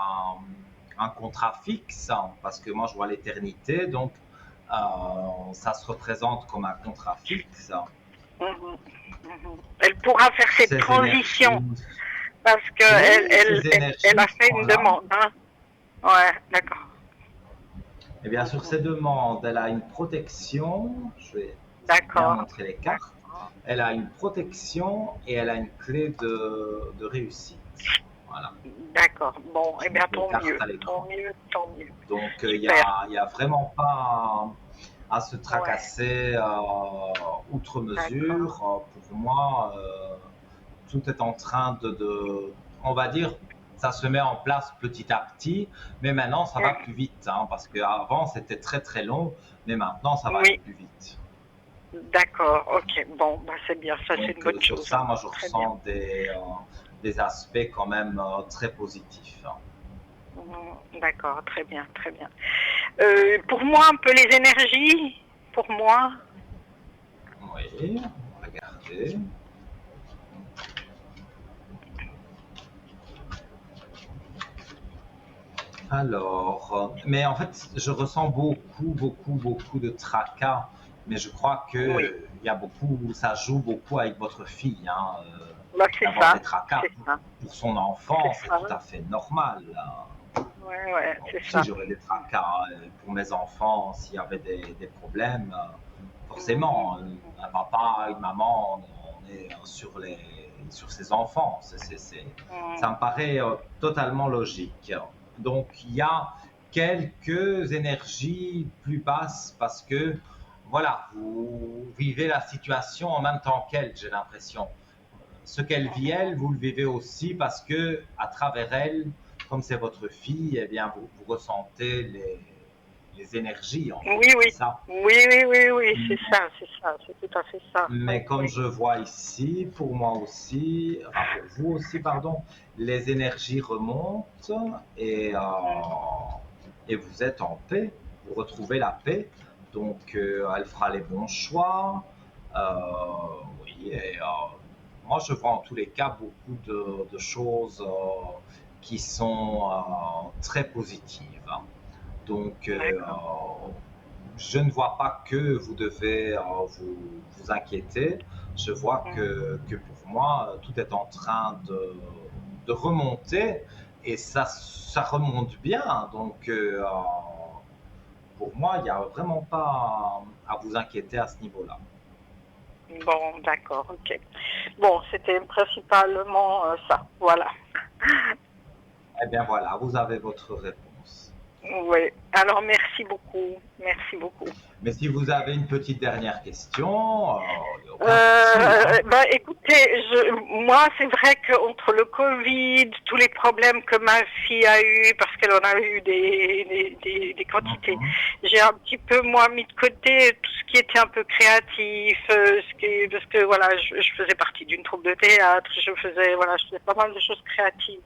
un contrat fixe, hein, parce que moi je vois l'éternité, donc ça se représente comme un contrat fixe. mhm, mhm. Elle pourra faire cette Ces transition énergies, parce que oui, ces elle a énergies fait sont une là. demande. Hein. Ouais, d'accord. Et bien sur Mhm. ces demandes, elle a une protection. Je vais bien D'accord. montrer les cartes. D'accord. Elle a une protection et elle a une clé de réussite. Voilà. D'accord. Bon, eh Je bien, montre les cartes à l'écran. tant mieux, tant mieux. Donc Super. il y a vraiment pas à se Ouais, tracasser outre d'accord. mesure. Pour moi, tout est en train on va dire, ça se met en place petit à petit, mais maintenant ça va plus vite, hein, parce qu'avant c'était très très long, mais maintenant ça va aller Oui, plus vite. d'accord. Ok. Bon, bah, c'est bien. Ça, c'est une Donc bonne sur chose. ça, Hein. moi je Très bien. ressens des aspects quand même très positifs, hein. D'accord. Très bien, très bien. Pour moi, un peu les énergies. Pour moi. Oui, regardez. Alors, mais en fait, je ressens beaucoup de tracas, mais je crois Oui. que il y a beaucoup, ça joue beaucoup avec votre fille, hein, Bah, c'est d'avoir des ça. tracas C'est ça. pour son enfant, C'est c'est ça. tout à fait normal, hein. Ouais, ouais, Moi c'est aussi, ça. j'aurais des tracas pour mes enfants s'il y avait des problèmes. Mhm, Forcément, un papa, une maman, on est sur ses enfants. Ça mhm. me paraît totalement logique. Donc, il y a quelques énergies plus basses parce que, voilà, vous vivez la situation en même temps qu'elle, j'ai l'impression. Ce qu'elle vit, elle, vous le vivez aussi parce que, à travers elle, comme c'est votre fille, eh bien, vous ressentez les énergies, en fait, Oui, c'est oui. ça. Oui, oui, oui, oui, c'est ça, c'est tout à fait ça. Mais Oui, comme oui. je vois ici, pour moi aussi, enfin pour vous aussi, pardon, les énergies remontent et vous êtes en paix, vous retrouvez la paix. Donc, elle fera les bons choix. Euh, oui, moi, je vois en tous les cas beaucoup de choses qui sont très positives, hein. Donc, D'accord. je ne vois pas que vous devez vous inquiéter. Je vois Mhm. que pour moi, tout est en train de remonter et ça remonte bien. Donc, pour moi, il n'y a vraiment pas à vous inquiéter à ce niveau-là. Bon, d'accord, ok. Bon, c'était principalement ça, voilà. Eh bien voilà, vous avez votre réponse. Oui. Alors, merci beaucoup. Merci beaucoup. Mais si vous avez une petite dernière question, il n'y a aucun souci, hein. Bah, écoutez, moi, c'est vrai qu'entre le Covid, tous les problèmes que ma fille a eu, parce qu'elle en a eu des quantités, Mhm. j'ai un petit peu, moi, mis de côté tout ce qui était un peu créatif, parce que, voilà, je faisais partie d'une troupe de théâtre, voilà, je faisais pas mal de choses créatives.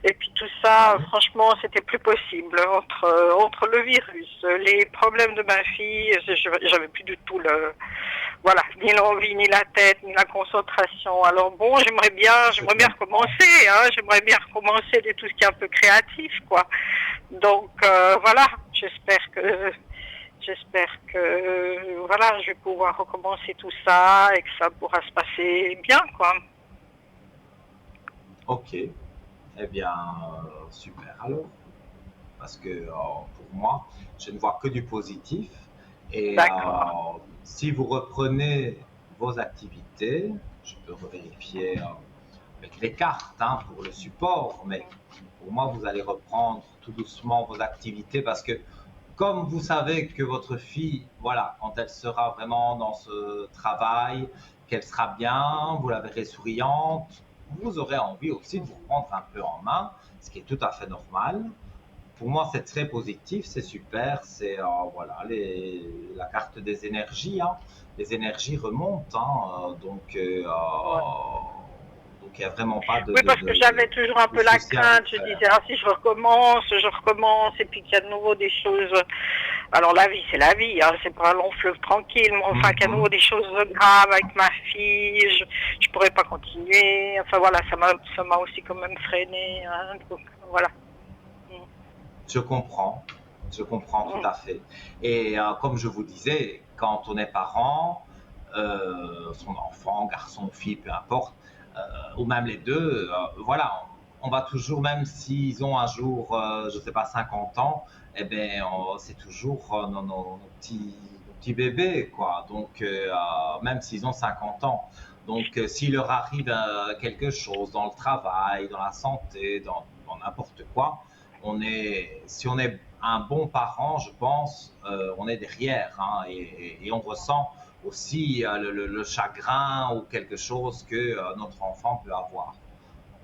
Et puis tout ça, Oui, franchement, c'était plus possible entre le virus, les problèmes de ma fille, j'avais plus du tout voilà, ni l'envie, ni la tête, ni la concentration. Alors bon, je j'aimerais bien comprends. recommencer, hein, j'aimerais bien recommencer de tout ce qui est un peu créatif, quoi. Donc voilà, j'espère que voilà, je vais pouvoir recommencer tout ça et que ça pourra se passer bien, quoi. Ok, eh bien, super alors. Parce que pour moi, je ne vois que du positif. Et D'accord. si vous reprenez vos activités, je peux revérifier avec les cartes, hein, pour le support, mais pour moi, vous allez reprendre tout doucement vos activités parce que comme vous savez que votre fille, voilà, quand elle sera vraiment dans ce travail, qu'elle sera bien, vous la verrez souriante, vous aurez envie aussi de vous prendre un peu en main, ce qui est tout à fait normal. pour moi, c'est très positif, c'est super. C'est voilà, la carte des énergies. Hein. Les énergies remontent. Hein, Ouais. donc, il n'y a vraiment pas Oui, parce que j'avais toujours un de peu la souci à vous crainte. Je faire. disais, ah, si je recommence, et puis qu'il y a de nouveau des choses. Alors la vie, c'est la vie, hein, c'est pas un long fleuve tranquille. Mais enfin, qu'il y a de nouveau des choses graves avec ma fille, je pourrais pas continuer. Enfin voilà, ça m'a aussi quand même freiné. Hein, donc voilà. Je comprends tout Mm. à fait. Et comme je vous disais, quand on est parent, son enfant, garçon, fille, peu importe, ou même les deux, voilà, on va toujours, même s'ils ont un jour, je ne sais pas, 50 ans, eh bien, c'est toujours nos petits bébés, quoi. Donc, même s'ils ont 50 ans. Donc, s'il leur arrive quelque chose dans le travail, dans la santé, dans n'importe quoi, si on est un bon parent, je pense, on est derrière, hein, et on ressent aussi le chagrin ou quelque chose que notre enfant peut avoir.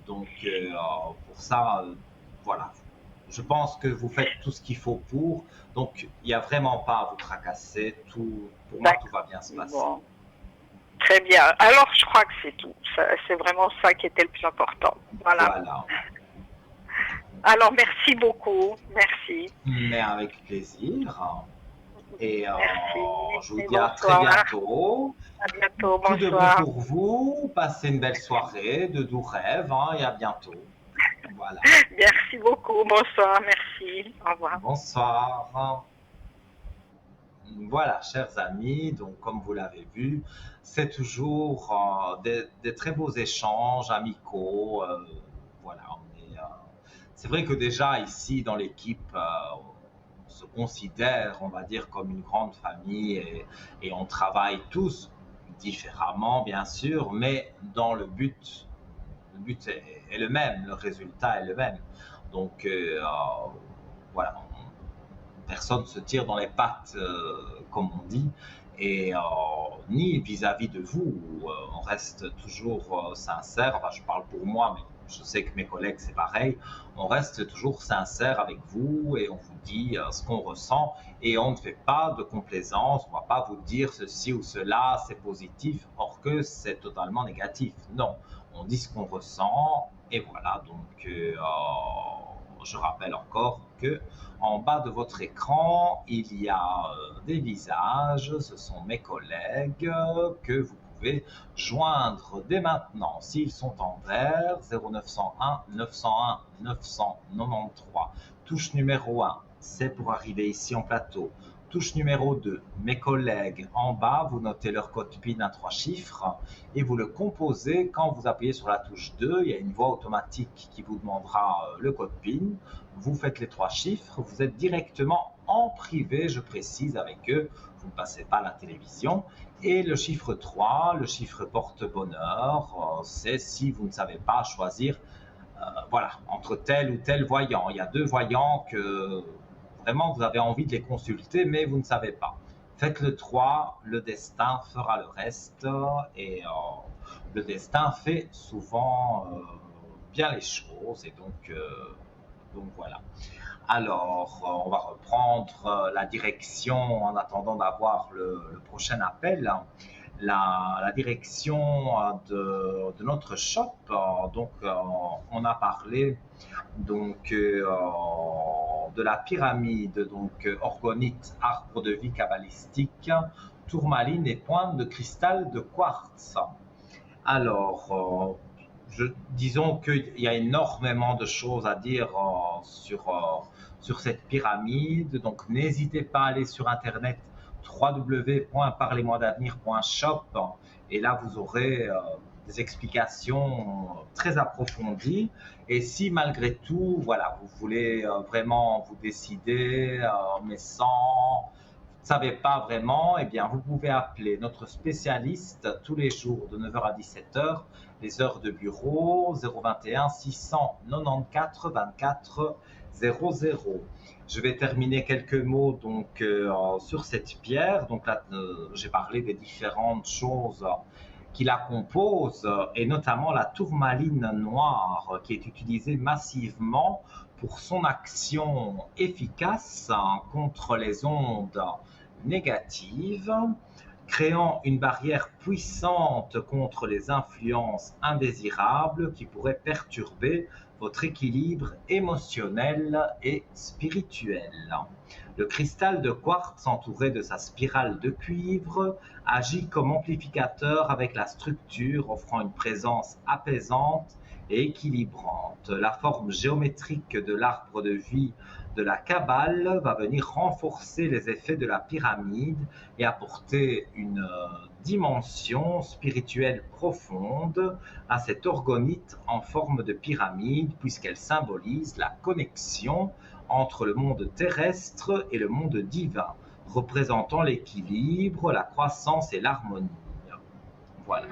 Donc, pour ça, voilà. Je pense que vous faites tout ce qu'il faut pour. Donc, il n'y a vraiment pas à vous tracasser. Pour moi, tout D'accord. va bien se passer. Bon, très bien. Alors je crois que c'est tout. C'est vraiment ça qui était le plus important. Voilà. Voilà. Alors merci beaucoup. Merci. Mais avec plaisir. Et Merci. je vous Et dis à très bonsoir. bientôt. À bientôt. Tout de bon Bonsoir. pour vous. Passez une belle soirée, de doux rêves, hein, et à bientôt. Voilà. Merci beaucoup. Bonsoir. Merci. Au revoir. Bonsoir. Voilà, chers amis, donc comme vous l'avez vu, c'est toujours des très beaux échanges amicaux. Voilà, c'est vrai que déjà ici dans l'équipe, on se considère, on va dire, comme une grande famille et on travaille tous différemment, bien sûr, mais dans le but est le même, le résultat est le même. Donc voilà, personne ne se tire dans les pattes, comme on dit, et ni vis-à-vis de vous, on reste toujours sincère. Enfin, je parle pour moi, mais je sais que mes collègues, c'est pareil. On reste toujours sincère avec vous et on vous dit ce qu'on ressent et on ne fait pas de complaisance. On ne va pas vous dire ceci ou cela, c'est positif, or que c'est totalement négatif. Non, on dit ce qu'on ressent et voilà. Donc, je rappelle encore que en bas de votre écran, il y a des visages, ce sont mes collègues que vous pouvez joindre dès maintenant. S'ils sont en vert, 0901 901 993. Touche numéro 1, c'est pour arriver ici en plateau. Touche numéro 2, mes collègues en bas, vous notez leur code PIN à 3 chiffres et vous le composez. Quand vous appuyez sur la touche 2, il y a une voix automatique qui vous demandera le code PIN. Vous faites les 3 chiffres, vous êtes directement en privé, je précise, avec eux, vous ne passez pas à la télévision. Et le chiffre 3, le chiffre porte-bonheur, c'est si vous ne savez pas choisir voilà, entre tel ou tel voyant. Il y a 2 voyants que vraiment vous avez envie de les consulter, mais vous ne savez pas. Faites le 3, le destin fera le reste, et le destin fait souvent bien les choses, et donc voilà. Alors, on va reprendre la direction en attendant d'avoir le prochain appel. La direction de notre shop. Donc, on a parlé donc de la pyramide, donc orgonite, arbre de vie kabbalistique, tourmaline et pointe de cristal de quartz. Alors, disons qu'il y a énormément de choses à dire sur cette pyramide. Donc, n'hésitez pas à aller sur Internet www.parlez-moi-d'avenir.shop et là, vous aurez des explications très approfondies. Et si malgré tout, voilà, vous voulez vraiment vous décider, mais sans ne savez pas vraiment, eh bien, vous pouvez appeler notre spécialiste tous les jours de 9h à 17h, les heures de bureau 021 694 24 00. Je vais terminer quelques mots donc sur cette pierre. Donc là, j'ai parlé des différentes choses qui la composent et notamment la tourmaline noire qui est utilisée massivement pour son action efficace contre les ondes négatives, créant une barrière puissante contre les influences indésirables qui pourraient perturber votre équilibre émotionnel et spirituel. Le cristal de quartz entouré de sa spirale de cuivre agit comme amplificateur avec la structure, offrant une présence apaisante et équilibrante. La forme géométrique de l'arbre de vie de la Kabbale va venir renforcer les effets de la pyramide et apporter une dimension spirituelle profonde à cette orgonite en forme de pyramide, puisqu'elle symbolise la connexion entre le monde terrestre et le monde divin, représentant l'équilibre, la croissance et l'harmonie. Voilà.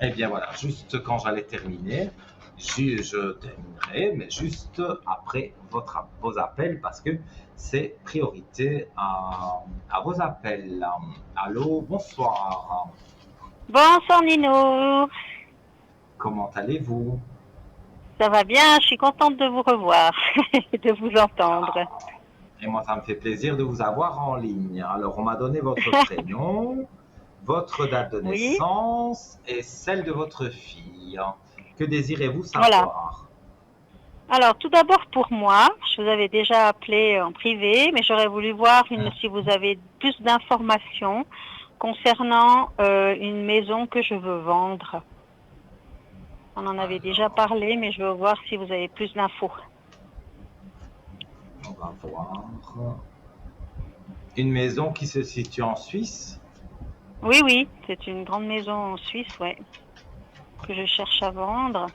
Et bien voilà, juste quand j'allais terminer, je terminerai, mais juste après vos appels, parce que c'est priorité à vos appels. Allô, bonsoir. Bonsoir Nino, Comment allez-vous? ça va bien, je suis contente de vous revoir et de vous entendre. Et moi, ça me fait plaisir de vous avoir en ligne. Alors, on m'a donné votre prénom, votre date de Oui, naissance et celle de votre fille. Que désirez-vous voilà. savoir? Alors tout d'abord pour moi, je vous avais déjà appelé en privé, mais j'aurais voulu voir si vous avez plus d'informations concernant une maison que je veux vendre. On en avait déjà parlé, mais je veux voir si vous avez plus d'infos. On va voir. Une maison qui se situe en Suisse? Oui, oui, c'est une grande maison en Suisse, ouais, que je cherche à vendre.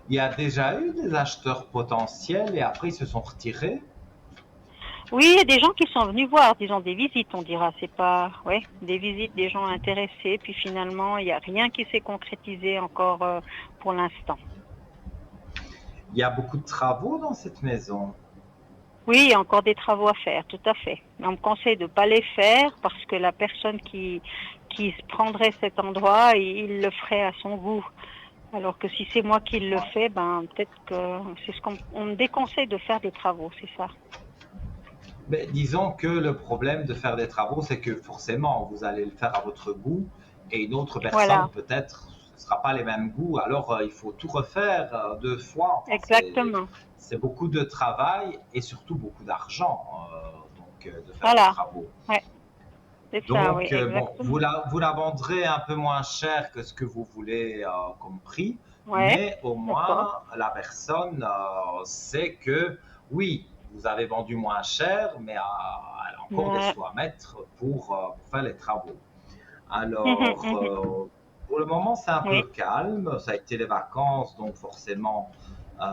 Il y a déjà eu des acheteurs potentiels et après ils se sont retirés? Oui, il y a des gens qui sont venus voir, disons des visites, on dira. C'est pas, ouais, des visites, des gens intéressés. Puis finalement, il n'y a rien qui s'est concrétisé encore pour l'instant. Il y a beaucoup de travaux dans cette maison. Oui, il y a encore des travaux à faire, tout à fait. Mais on me conseille de ne pas les faire parce que la personne qui prendrait cet endroit, il le ferait à son goût. Alors que si c'est moi qui le fais, ben peut-être que c'est ce qu'on me déconseille de faire des travaux, c'est ça. Mais disons que le problème de faire des travaux, c'est que forcément, vous allez le faire à votre goût et une autre personne, Voilà, peut-être, ce ne sera pas les mêmes goûts. Alors, il faut tout refaire deux fois. Enfin, exactement. c'est beaucoup de travail et surtout beaucoup d'argent de faire des Voilà, travaux. ouais, c'est ça, oui, Donc, bon, exactement. vous la vendrez un peu moins cher que ce que vous voulez comme prix, Ouais, mais au d'accord. moins la personne sait que oui, vous avez vendu moins cher, mais elle a encore des Ouais. sous à mettre pour faire les travaux. Alors, pour le moment, c'est un peu Oui, calme. Ça a été les vacances, donc forcément, euh,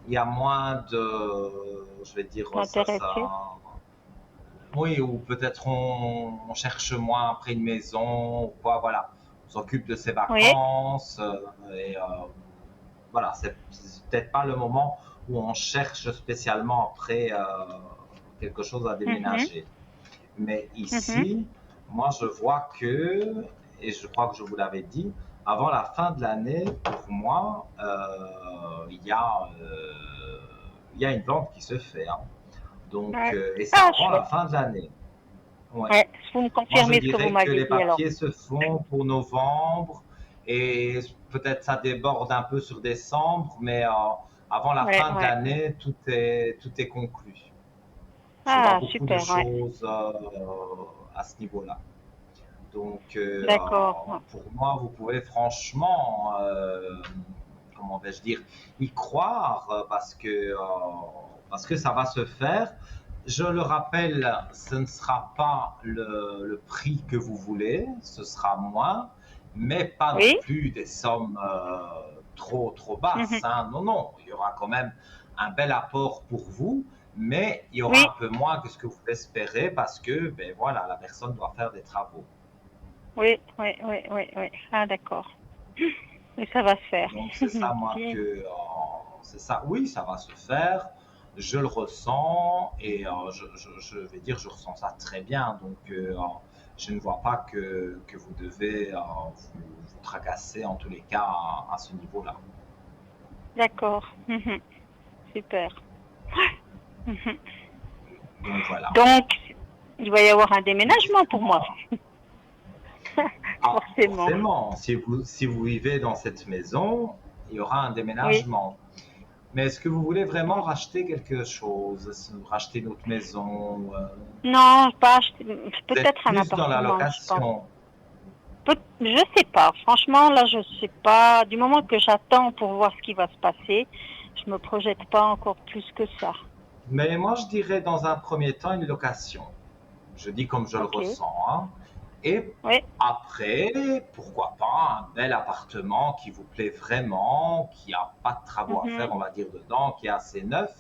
il y a moins de, je vais dire, intéressé. oui, ou peut-être on cherche moins après une maison, ou quoi, voilà. On s'occupe de ses Oui. vacances, et voilà, c'est peut-être pas le moment où on cherche spécialement après quelque chose à Mhm, déménager. Mais mhm. ici, moi je vois que, et je crois que je vous l'avais dit, avant la fin de l'année, pour moi, il y a une vente qui se fait, hein. Donc, Ouais. et c'est Ah, avant la chouette. fin de l'année. Ouais. Ouais, vous me Moi, je confirmez ce que vous dirais que m'aviez les dit alors. papiers se font pour novembre et peut-être ça déborde un peu sur décembre, mais avant la Ouais, fin de ouais. l'année, tout est conclu. Je vois Ah, beaucoup de super, ouais. choses à ce niveau-là. Donc, D'accord. pour moi, vous pouvez franchement, comment vais-je dire, y croire parce que ça va se faire. Je le rappelle, ce ne sera pas le prix que vous voulez, ce sera moins, mais pas non Oui. plus des sommes trop Mhm. basses, hein. Non, non, il y aura quand même un bel apport pour vous, mais il y aura Oui, un peu moins que ce que vous espérez parce que, ben voilà, la personne doit faire des travaux. oui, oui, oui, oui, oui. Ah, d'accord. Et ça va se faire. Donc c'est ça, moi, Bien. c'est ça. Oui, ça va se faire. Je le ressens et je vais dire, je ressens ça très bien. Donc je ne vois pas que vous devez vous tracasser en tous les cas à ce niveau-là. D'accord. Super. Mhm. Donc voilà. Donc, il va y avoir un déménagement pour moi, Ah, forcément. forcément, si vous vivez dans cette maison, il y aura un Oui. déménagement. Mais est-ce que vous voulez vraiment racheter quelque chose, racheter une autre maison Non, pas acheter, vous êtes peut-être un plus dans la appartement, je pense. location. Je sais pas. Franchement, là, je sais pas. Du moment que j'attends pour voir ce qui va se passer, je me projette pas encore plus que ça. Mais moi, je dirais dans un premier temps une location. Je dis comme je le Ok. ressens, hein. Et Oui. après, pourquoi pas un bel appartement qui vous plaît vraiment, qui n'a pas de travaux à faire, Mhm. on va dire, dedans, qui est assez neuf.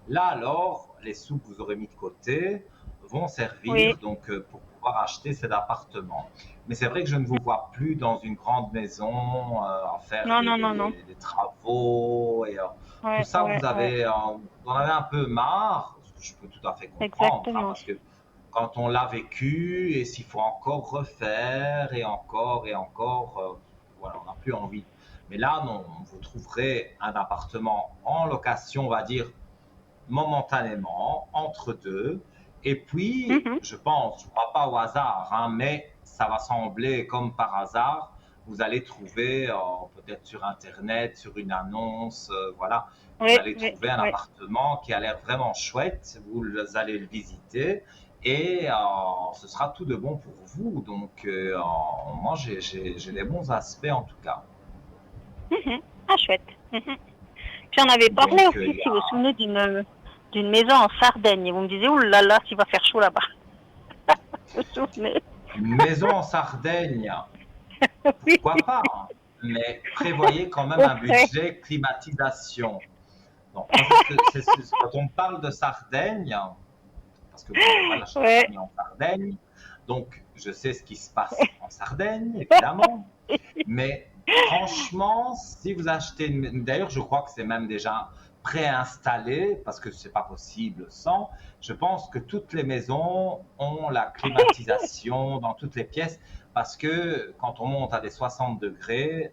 Là, alors, les sous que vous aurez mis de côté vont Oui. servir donc pour pouvoir acheter cet appartement. Mais c'est vrai que je ne vous vois plus dans une grande maison à faire Non, non, non, non. des travaux et tout Ouais, ça. ouais, ouais. Vous en avez un peu marre, ce que je peux tout à fait comprendre, hein, Exactement. parce que quand on l'a vécu et s'il faut encore refaire et encore, voilà, on n'a plus envie. Mais là, non, vous trouverez un appartement en location, on va dire momentanément, entre deux. Et puis, Mhm. je pense, je ne crois pas au hasard, hein, mais ça va sembler comme par hasard. Vous allez trouver, peut-être sur Internet, sur une annonce, voilà, vous Oui, allez oui, trouver un oui. appartement qui a l'air vraiment chouette. Vous allez le visiter et ce sera tout de bon pour vous. Donc, moi, j'ai des bons aspects en tout cas. Mhm. Ah, chouette. Mhm. Puis on avait parlé Donc, aussi, si vous vous souvenez, d'une maison en Sardaigne. Et vous me disiez, oh là là, s'il va faire chaud là-bas. Vous vous souvenez? une maison en Sardaigne, Oui, pourquoi pas, hein, mais prévoyez quand même au un frais. budget climatisation. Donc, moi, quand on parle de Sardaigne, parce que bon, moi, là, j'ai la Ouais. famille en Sardaigne, donc je sais ce qui se passe en Sardaigne, évidemment. Mais franchement, si vous achetez d'ailleurs, je crois que c'est même déjà préinstallé parce que c'est pas possible sans. Je pense que toutes les maisons ont la climatisation dans toutes les pièces parce que quand on monte à des 60 degrés,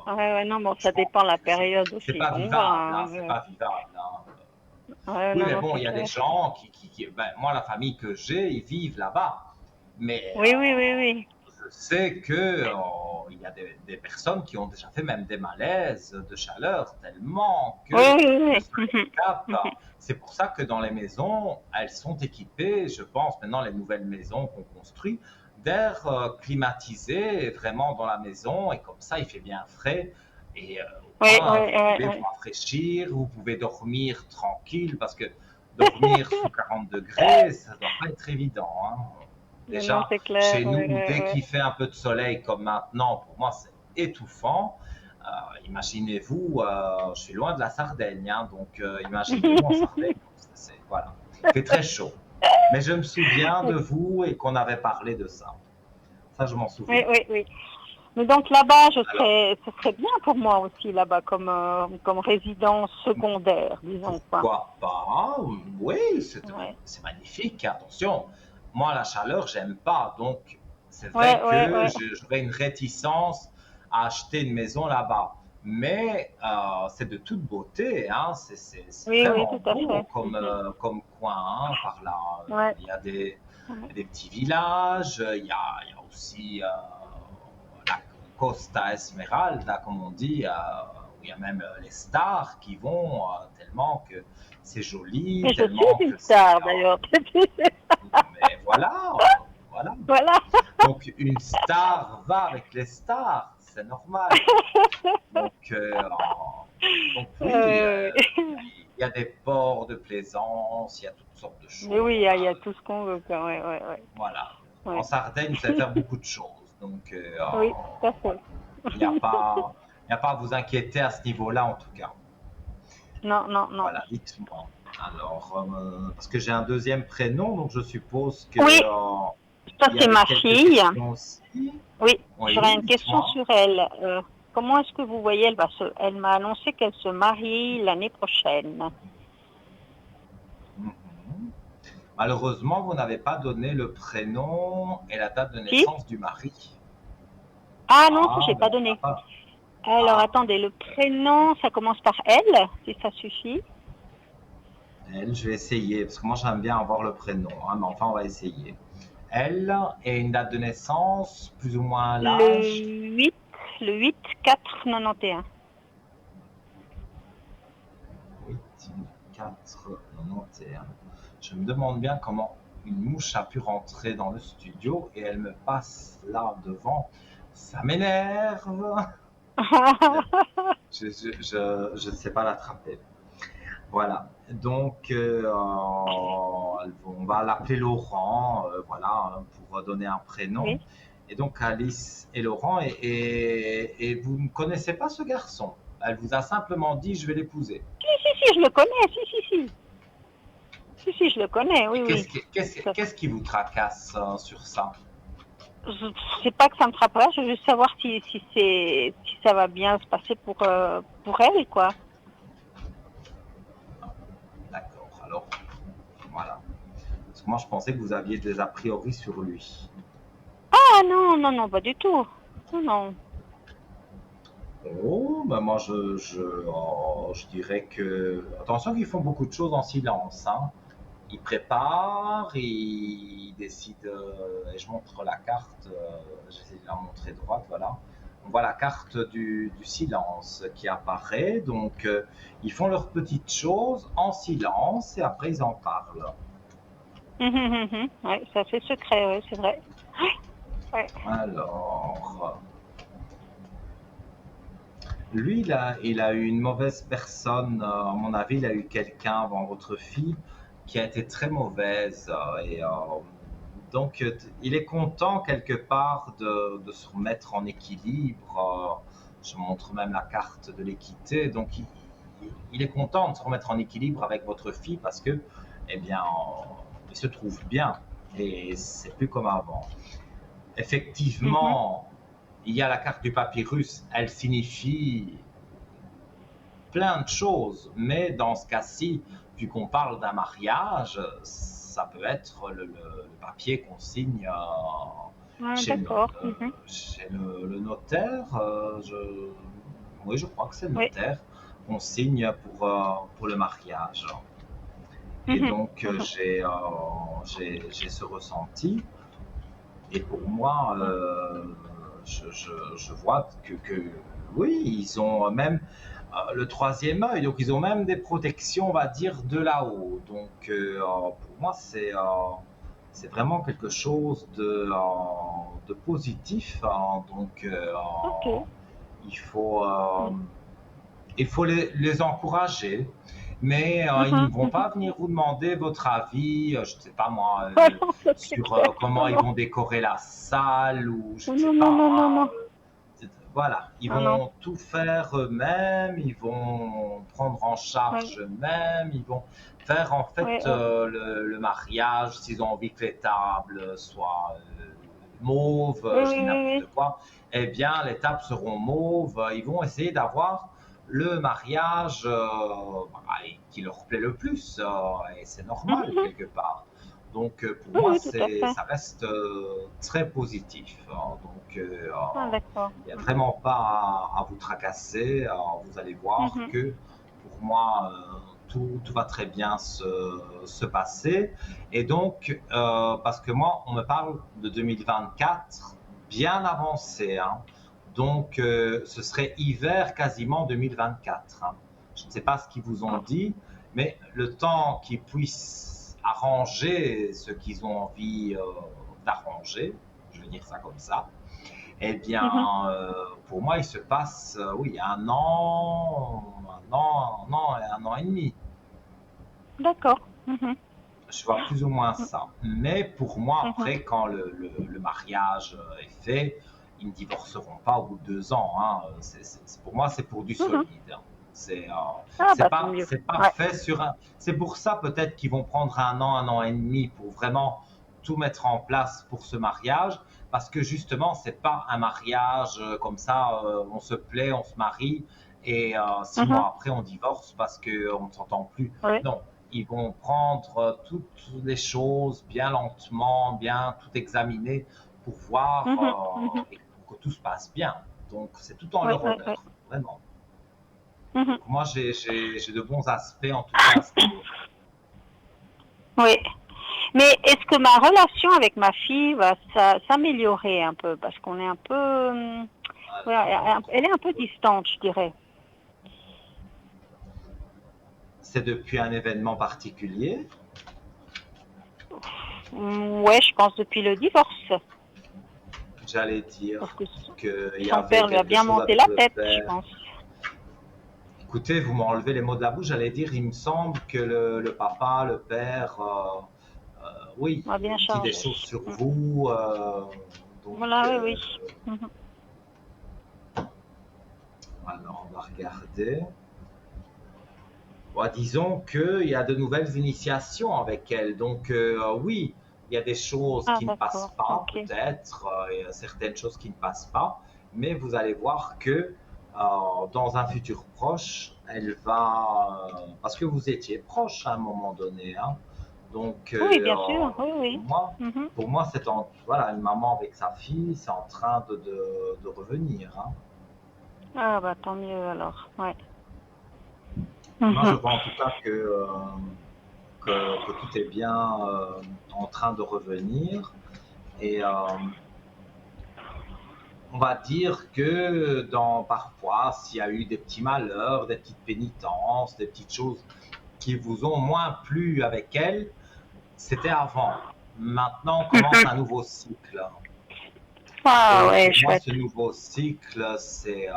Ouais, ouais, non, bon, je ça pense dépend de la que période c'est aussi pas qu'on va. vivable, hein, Hein. c'est pas vivable, hein. Ouais, Oui, non, mais non, bon, c'est il y a des clair. gens ben, moi, la famille que j'ai, ils vivent là-bas. Mais Oui, oui, oui, oui. je sais que il y a des personnes qui ont déjà fait même des malaises de chaleur tellement Oui, que oui, le oui. soleil tape. C'est pour ça que dans les maisons, elles sont équipées, je pense, maintenant les nouvelles maisons qu'on construit, d'air climatisé vraiment dans la maison et comme ça, il fait bien frais. Et au Oui, moins, oui, vous oui, pouvez vous oui. rafraîchir, vous pouvez dormir tranquille parce que dormir sous 40 degrés, ça ne doit pas être évident, hein. Non, non, Déjà, c'est clair. chez Oui, nous, oui, dès oui. qu'il fait un peu de soleil comme maintenant, pour moi, c'est étouffant. Imaginez-vous, je suis loin de la Sardaigne, hein, donc imaginez-vous en Sardaigne, voilà, il fait très chaud. Mais je me souviens de vous et qu'on avait parlé de ça. Ça, je m'en Oui, souviens. oui, oui. Mais donc là-bas, Alors, ce serait bien pour moi aussi là-bas comme résidence secondaire, disons quoi. pourquoi pas? Oui, Ouais, c'est magnifique, attention. Moi, la chaleur, j'aime pas. Donc, c'est vrai ouais, ouais, que ouais. j'aurais une réticence à acheter une maison là-bas. Mais c'est de toute beauté, hein. C'est Oui, oui, vraiment tout à beau fait. comme, comme coin, hein, par là. Ouais. Il y a des, Ouais. des petits villages, il y a aussi la Costa Esmeralda, comme on dit, où il y a même les stars qui vont tellement que c'est joli, Mais je suis tellement une que c'est... star d'ailleurs. mais voilà, voilà. Voilà. Donc une star va avec les stars, c'est normal. Donc, donc oui, Euh, il y a des ports de plaisance, il y a toutes sortes de Mais choses. oui, il y a Enfin, tout ce qu'on veut, quoi. Ouais, ouais, ouais. voilà. En Ouais. Sardaigne, vous allez faire beaucoup de choses. Donc, Oui, tout à fait. il n'y a pas, il n'y a pas à vous inquiéter à ce niveau-là, en tout cas. Non, non, non. Voilà, dites-moi. Alors, parce que j'ai un deuxième prénom, donc je suppose que Oui, ça il y c'est avait ma quelques fille. questions aussi. Oui, j'aurais Oui, une question dites-moi. sur elle. Comment est-ce que vous voyez, elle m'a annoncé qu'elle se marie l'année prochaine. Mhm. Malheureusement, vous n'avez pas donné le prénom et la date de Si? naissance du mari. Ah non, Ah, j'ai ben pas on n'a donné. pas. Alors, Ah, attendez, le prénom, ça commence par L, si ça suffit. elle, je vais essayer, parce que moi j'aime bien avoir le prénom, hein, mais enfin on va essayer. Elle et une date de naissance, plus ou moins Le l'âge. 8, le 8-4-91. 8, 4, 91. Je me demande bien comment une mouche a pu rentrer dans le studio et elle me passe là devant. Ça m'énerve. Je ne sais pas l'attraper. Voilà. Donc, on va l'appeler Laurent, voilà, hein, pour donner un prénom. Oui. Et donc, Alice et Laurent, et vous ne connaissez pas ce garçon. Elle vous a simplement dit, je vais l'épouser. Si, je le connais, si. Si, je le connais, Et oui, oui. qu'est-ce qui vous tracasse sur ça? Je sais pas que ça me frappe pas, je veux juste savoir si ça va bien se passer pour elle, quoi. D'accord, alors, voilà. Parce que moi, je pensais que vous aviez des a priori sur lui. Ah non, pas du tout. Non. Oh, ben moi, je dirais que... Attention qu'ils font beaucoup de choses en silence, hein. Ils préparent, ils décident, et je montre la carte, j'essaie de la montrer droite, voilà. On voit la carte du silence qui apparaît, donc ils font leurs petites choses en silence et après ils en parlent. Ouais, ça c'est secret, ouais, c'est vrai. Ouais. Alors, lui, il a eu une mauvaise personne, à mon avis, il a eu quelqu'un avant votre fille qui a été très mauvaise. Donc, il est content quelque part de se remettre en équilibre. Je montre même la carte de l'équité. Donc, il est content de se remettre en équilibre avec votre fille parce que, eh bien, il se trouve bien et c'est plus comme avant. Mhm. Effectivement, il y a la carte du papyrus, elle signifie plein de choses, mais dans ce cas-ci, vu qu'on parle d'un mariage, ça peut être le papier qu'on signe Ah, chez, d'accord. Mhm. chez le notaire. Oui, je crois que c'est le Oui. notaire qu'on signe pour le mariage. Et Mhm. donc, Mhm. j'ai ce ressenti. Et pour moi, je vois que oui, ils ont même le troisième œil, donc ils ont même des protections, on va dire, de là-haut. Donc pour moi, c'est vraiment quelque chose de positif, hein. Donc Ok. il faut, Mhm. les encourager, mais ils ne Mhm. vont pas venir vous demander votre avis, je ne sais pas moi, Ah non, ça c'est sur clair. comment Non, ils non. vont décorer la salle ou je ne sais Non, non, pas, non, non, hein. non. Voilà, ils Non, non. vont tout faire eux-mêmes, ils vont prendre en charge Oui, eux-mêmes, ils vont faire en oui, fait le mariage, s'ils ont envie que les tables soient mauves, oui, je oui, dis oui, n'importe quoi, eh bien les tables seront mauves, ils vont essayer d'avoir le mariage qui leur plaît le plus, et c'est oui. normal Mhm. quelque part. Donc pour Oui, moi, oui, tout à fait. ça reste très positif, hein. Donc Ah, d'accord. il n'y a Mhm. vraiment pas à vous tracasser. Alors, vous allez voir Mhm. que pour moi, tout va très bien se passer. Et donc, parce que moi, on me parle de 2024 bien avancé, hein. Donc, ce serait hiver quasiment 2024, hein. Je ne sais pas ce qu'ils vous ont Ah. dit, mais le temps qu'ils puissent arranger ce qu'ils ont envie d'arranger, je vais dire ça comme ça, eh bien, Mhm. pour moi, il se passe, oui, un an et demi. D'accord. Mhm. Je vois plus ou moins ça. Mais pour moi, Mhm. après, quand le mariage est fait, ils ne divorceront pas au bout de 2 ans, hein. Pour moi, c'est pour du Mhm. solide, hein. Ah, bah, tant mieux. C'est pas Ouais. fait sur un. C'est pour ça peut-être qu'ils vont prendre un an et demi pour vraiment tout mettre en place pour ce mariage, parce que justement, c'est pas un mariage comme ça, on se plaît, on se marie et 6 mois Mhm. après on divorce parce qu'on ne s'entend plus. Ouais. Non, ils vont prendre toutes les choses bien lentement, bien tout examiner pour voir et pour que tout se passe bien. Donc, c'est tout en Oui, leur oui, oui. honneur, vraiment. Mhm. Donc, moi, j'ai de bons aspects, en tout cas, à ce niveau. Oui. Mais est-ce que ma relation avec ma fille va s'améliorer un peu? Parce qu'on est un peu... voilà, elle est un peu distante, je dirais. C'est depuis un événement particulier. Ouais, je pense depuis le divorce. J'allais dire Parce que qu'il y son avait père lui a quelque bien chose monté avec la le tête, je père. pense. Écoutez, vous m'enlevez les mots de la bouche. J'allais dire, il me semble que le papa, le père, oui, On va bien dit des changer. choses sur vous. Donc, Voilà, oui, oui. alors, on va regarder. Bon, disons qu'il y a de nouvelles initiations avec elle. Donc, oui, il y a des choses Ah, qui ne passent d'accord, pas, ok. peut-être, il y a certaines choses qui ne passent pas, mais vous allez voir que dans un futur proche, elle va... parce que vous étiez proche à un moment donné, hein. Donc, Oui, bien sûr, oui, pour oui. moi, Mhm. pour moi c'est voilà, une maman avec sa fille, c'est en train de revenir, hein. Ah, bah tant mieux alors, ouais. Moi, je Mhm. vois en tout cas que tout est bien en train de revenir. Et on va dire que parfois, s'il y a eu des petits malheurs, des petites pénitences, des petites choses qui vous ont moins plu avec elle, c'était avant. Maintenant, on commence un nouveau cycle. Ah, Et ouais, pour moi, chouette. ce nouveau cycle, c'est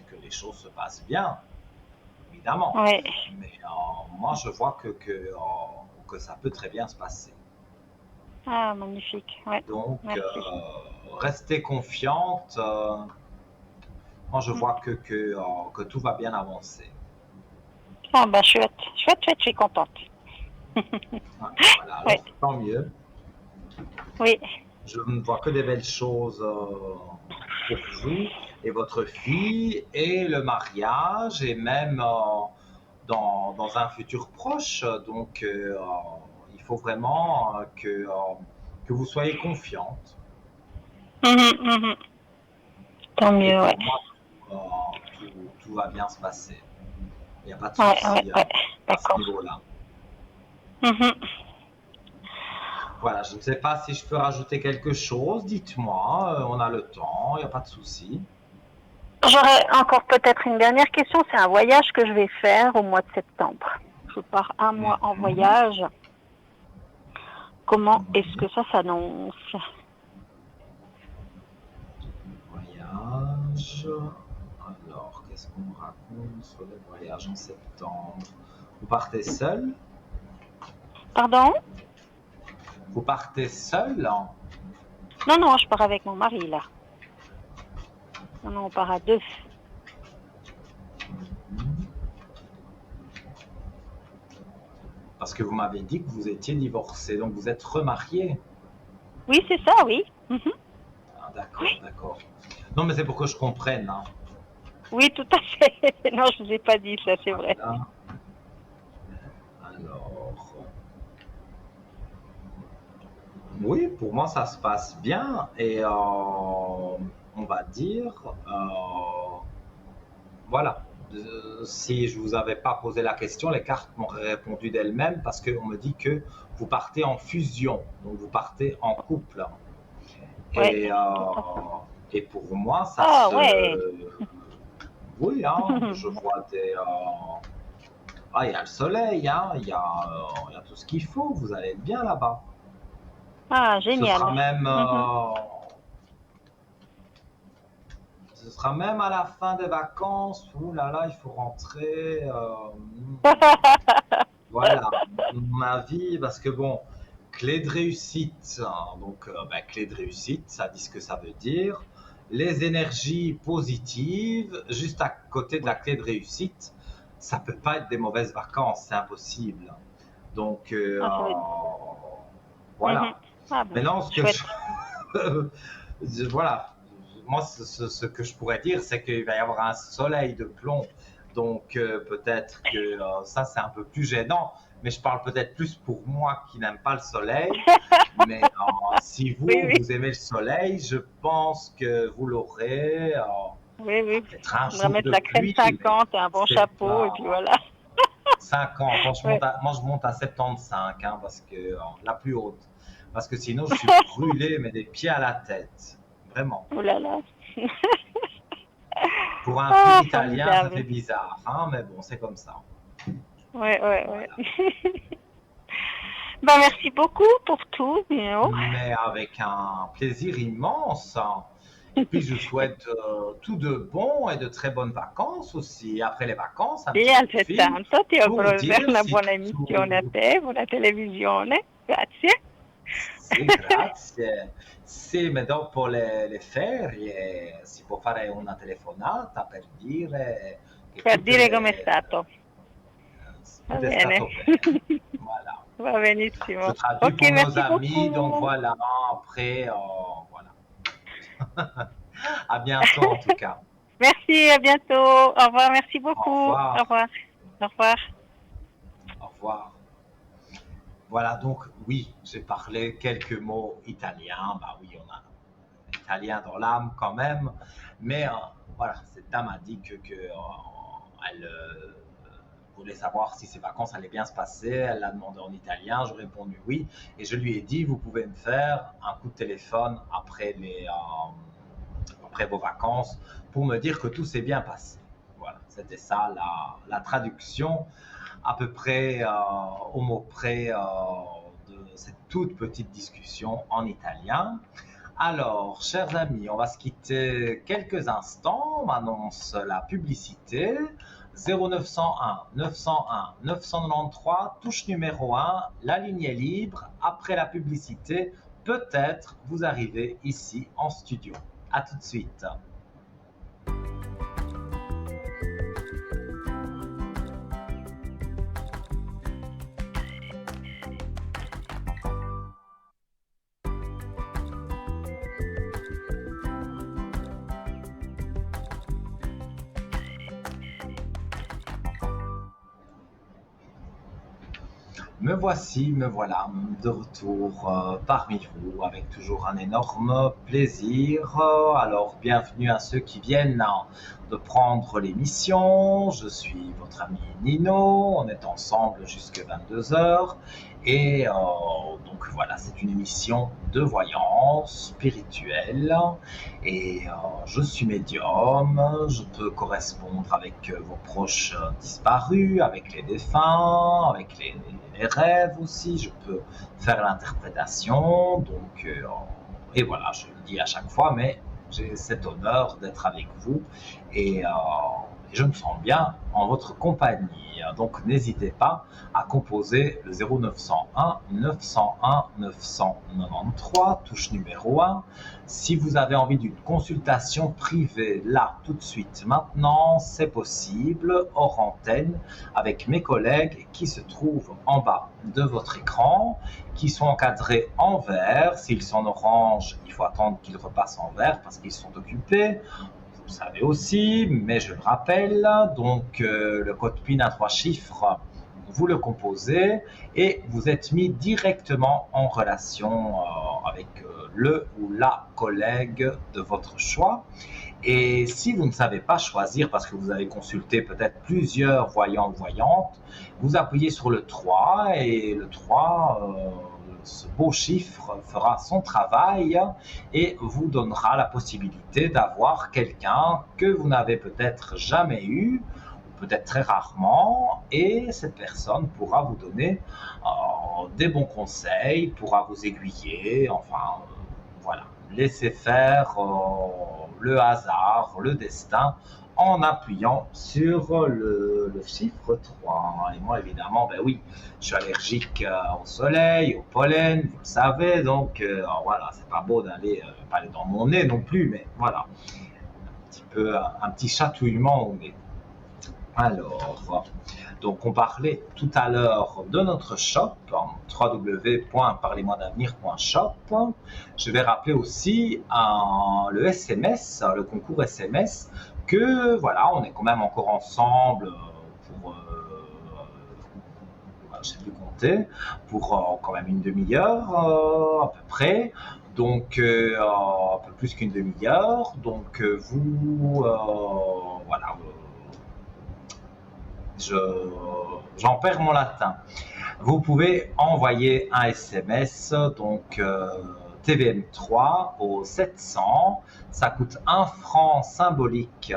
que les choses se passent bien, évidemment. Ouais. Mais moi, je vois que ça peut très bien se passer. Ah, magnifique, ouais. Donc, Merci. restez confiante. Moi, je Mm. vois que tout va bien avancer. Ah, bah chouette, chouette, chouette, je suis contente. Voilà, Ouais, alors tant mieux. oui. Je ne vois que des belles choses pour vous et votre fille et le mariage et même dans un futur proche. Donc, il faut vraiment que vous soyez confiante. Mhm, mhm. Tant Et mieux, ouais. pour moi, euh, tout va bien se passer. Il n'y a pas de Ouais, ouais, souci ouais. à ce D'accord. niveau-là. Mhm. Voilà, je ne sais pas si je peux rajouter quelque chose. Dites-moi, on a le temps, il n'y a pas de souci. J'aurais encore peut-être une dernière question. C'est un voyage que je vais faire au mois de septembre. Je pars un mois en Mhm. voyage. Comment est-ce Oui, que ça s'annonce? voyage. Alors, qu'est-ce qu'on me raconte sur le voyage en septembre? Vous partez seul? Pardon? Vous partez seul? Non, non, je pars avec mon mari là. Non, non, on part à deux. Mhm. Parce que vous m'avez dit que vous étiez divorcé, donc vous êtes remarié. Oui, c'est ça, oui. Mhm. Ah, Oui, d'accord, d'accord. Non, mais c'est pour que je comprenne, hein. oui, tout à fait. Non, je vous ai pas dit ça, c'est vrai. Voilà. Alors, oui, pour moi, ça se passe bien. Et on va dire, voilà. Si je vous avais pas posé la question, les cartes m'auraient répondu d'elles-mêmes parce qu'on me dit que vous partez en fusion, donc vous partez en couple. Ouais, Et, tout à fait. et pour moi, ça Ah ouais. se... Oui, hein, je vois des... Ah, il y a le soleil, hein, il y a tout ce qu'il faut, vous allez être bien là-bas. Ah, Ce sera génial. même... Mhm. Ce sera même à la fin des vacances. Ouh là là, il faut rentrer. Voilà, mon avis, parce que bon, clé de réussite. Hein, donc, ben, clé de réussite, ça dit ce que ça veut dire. Les énergies positives, juste à côté de la clé de réussite, ça peut pas être des mauvaises vacances, c'est impossible. Donc, Ah, ça va être... Mhm. voilà. Ah, bah, Maintenant, ce que chouette. voilà, moi, ce que je pourrais dire, c'est qu'il va y avoir un soleil de plomb. Donc, peut-être que ça, c'est un peu plus gênant. mais je parle peut-être plus pour moi qui n'aime pas le soleil. Mais si vous, Oui, oui, vous aimez le soleil, je pense que vous l'aurez. oui, oui. Peut-être un On va jour mettre de la crème pluie, mais 50 et un bon c'est chapeau, et pas puis voilà. 50. Ouais. Moi, je monte à 75, hein, parce que la plus haute. Parce que sinon, je suis brûlé, mais des pieds à la tête. Vraiment. Oh là là. Pour un pur Ah, italien, ça fait formidable. bizarre, hein, mais bon, c'est comme ça. Ouais, ouais, ouais. Voilà. Ben, merci beaucoup pour tout, Mio. Mais avec un plaisir immense, hein. Et puis, je vous souhaite tout de bon et de très bonnes vacances aussi. Après les vacances, un E petit coup de fil altrettanto ti pour auguro dire una si buona emissione a tout. te, buona televisione. Grazie. Sì, grazie. Sì, ma dopo le ferie si può fare una telefonata per dire che Per dire com'è stato. Va tutto è bene. stato bene. Voilà. Va Je benissimo. traduis Ok, pour nos merci amis, donc beaucoup. voilà, après, voilà. À bientôt en tout cas. Merci, à bientôt. Au revoir, merci Au beaucoup. Au revoir. revoir. Au revoir. Au revoir. Voilà, donc oui, j'ai parlé quelques mots italiens. Bah oui, on a italien dans l'âme quand même. Mais voilà, cette dame a dit elle voulait savoir si ses vacances allaient bien se passer. Elle l'a demandé en italien. J'ai répondu oui. Et je lui ai dit, vous pouvez me faire un coup de téléphone après vos vacances pour me dire que tout s'est bien passé. Voilà, c'était ça la traduction à peu près au mot près de cette toute petite discussion en italien. Alors, chers amis, on va se quitter quelques instants. On m'annonce la publicité. 0901 901 993, touche numéro 1, la ligne est libre. Après la publicité, peut-être vous arrivez ici en studio. À tout de suite. Me voilà de retour parmi vous avec toujours un énorme plaisir. Alors, bienvenue à ceux qui viennent de prendre l'émission. Je suis votre ami Nino, on est ensemble jusqu'à 22 heures. Et donc voilà, c'est une émission de voyance spirituelle. Et je suis médium, je peux correspondre avec vos proches disparus, avec les défunts, avec les rêves aussi. Je peux faire l'interprétation. Donc, et voilà, je le dis à chaque fois, mais j'ai cet honneur d'être avec vous. Et je me sens bien en votre compagnie. Donc n'hésitez pas à composer le 0901 901 993, touche numéro 1. Si vous avez envie d'une consultation privée, là, tout de suite, maintenant, c'est possible, hors antenne, avec mes collègues qui se trouvent en bas de votre écran, qui sont encadrés en vert. S'ils sont en orange, il faut attendre qu'ils repassent en vert parce qu'ils sont occupés. Vous savez aussi, mais je le rappelle, donc le code PIN à 3 chiffres, vous le composez et vous êtes mis directement en relation avec le ou la collègue de votre choix. Et si vous ne savez pas choisir parce que vous avez consulté peut-être plusieurs voyants ou voyantes, vous appuyez sur le 3 et le 3, ce beau chiffre fera son travail et vous donnera la possibilité d'avoir quelqu'un que vous n'avez peut-être jamais eu, ou peut-être très rarement, et cette personne pourra vous donner des bons conseils, pourra vous aiguiller, enfin voilà, laissez faire le hasard, le destin, en appuyant sur le chiffre 3. Et moi, évidemment, ben oui, je suis allergique au soleil, au pollen, vous le savez, donc voilà, c'est pas beau d'aller pas aller dans mon nez non plus, mais voilà, un petit chatouillement au nez. Alors, donc on parlait tout à l'heure de notre shop, www.parlez-moi-d'avenir.shop. Je vais rappeler aussi le SMS, le concours SMS, que voilà, on est quand même encore ensemble pour j'ai pu compter, pour quand même une demi-heure à peu près. Donc, un peu plus qu'une demi-heure. Donc, voilà, j'en perds mon latin. Vous pouvez envoyer un SMS, donc TVM3 au 700. Ça coûte 1 franc symbolique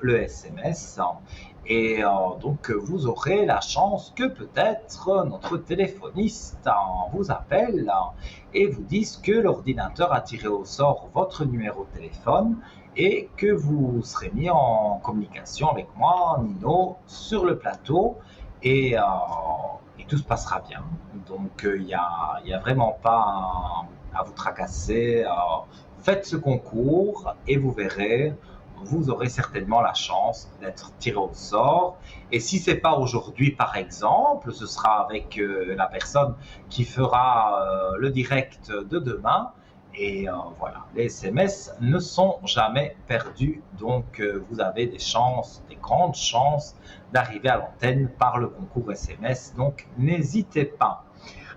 le SMS. Et donc, vous aurez la chance que peut-être notre téléphoniste vous appelle et vous dise que l'ordinateur a tiré au sort votre numéro de téléphone et que vous serez mis en communication avec moi, Nino, sur le plateau et tout se passera bien. Donc, il n'y a vraiment pas à vous tracasser. Faites ce concours et vous verrez, vous aurez certainement la chance d'être tiré au sort. Et si ce n'est pas aujourd'hui, par exemple, ce sera avec la personne qui fera le direct de demain. Et voilà, les SMS ne sont jamais perdus. Donc, vous avez des grandes chances d'arriver à l'antenne par le concours SMS. Donc, n'hésitez pas.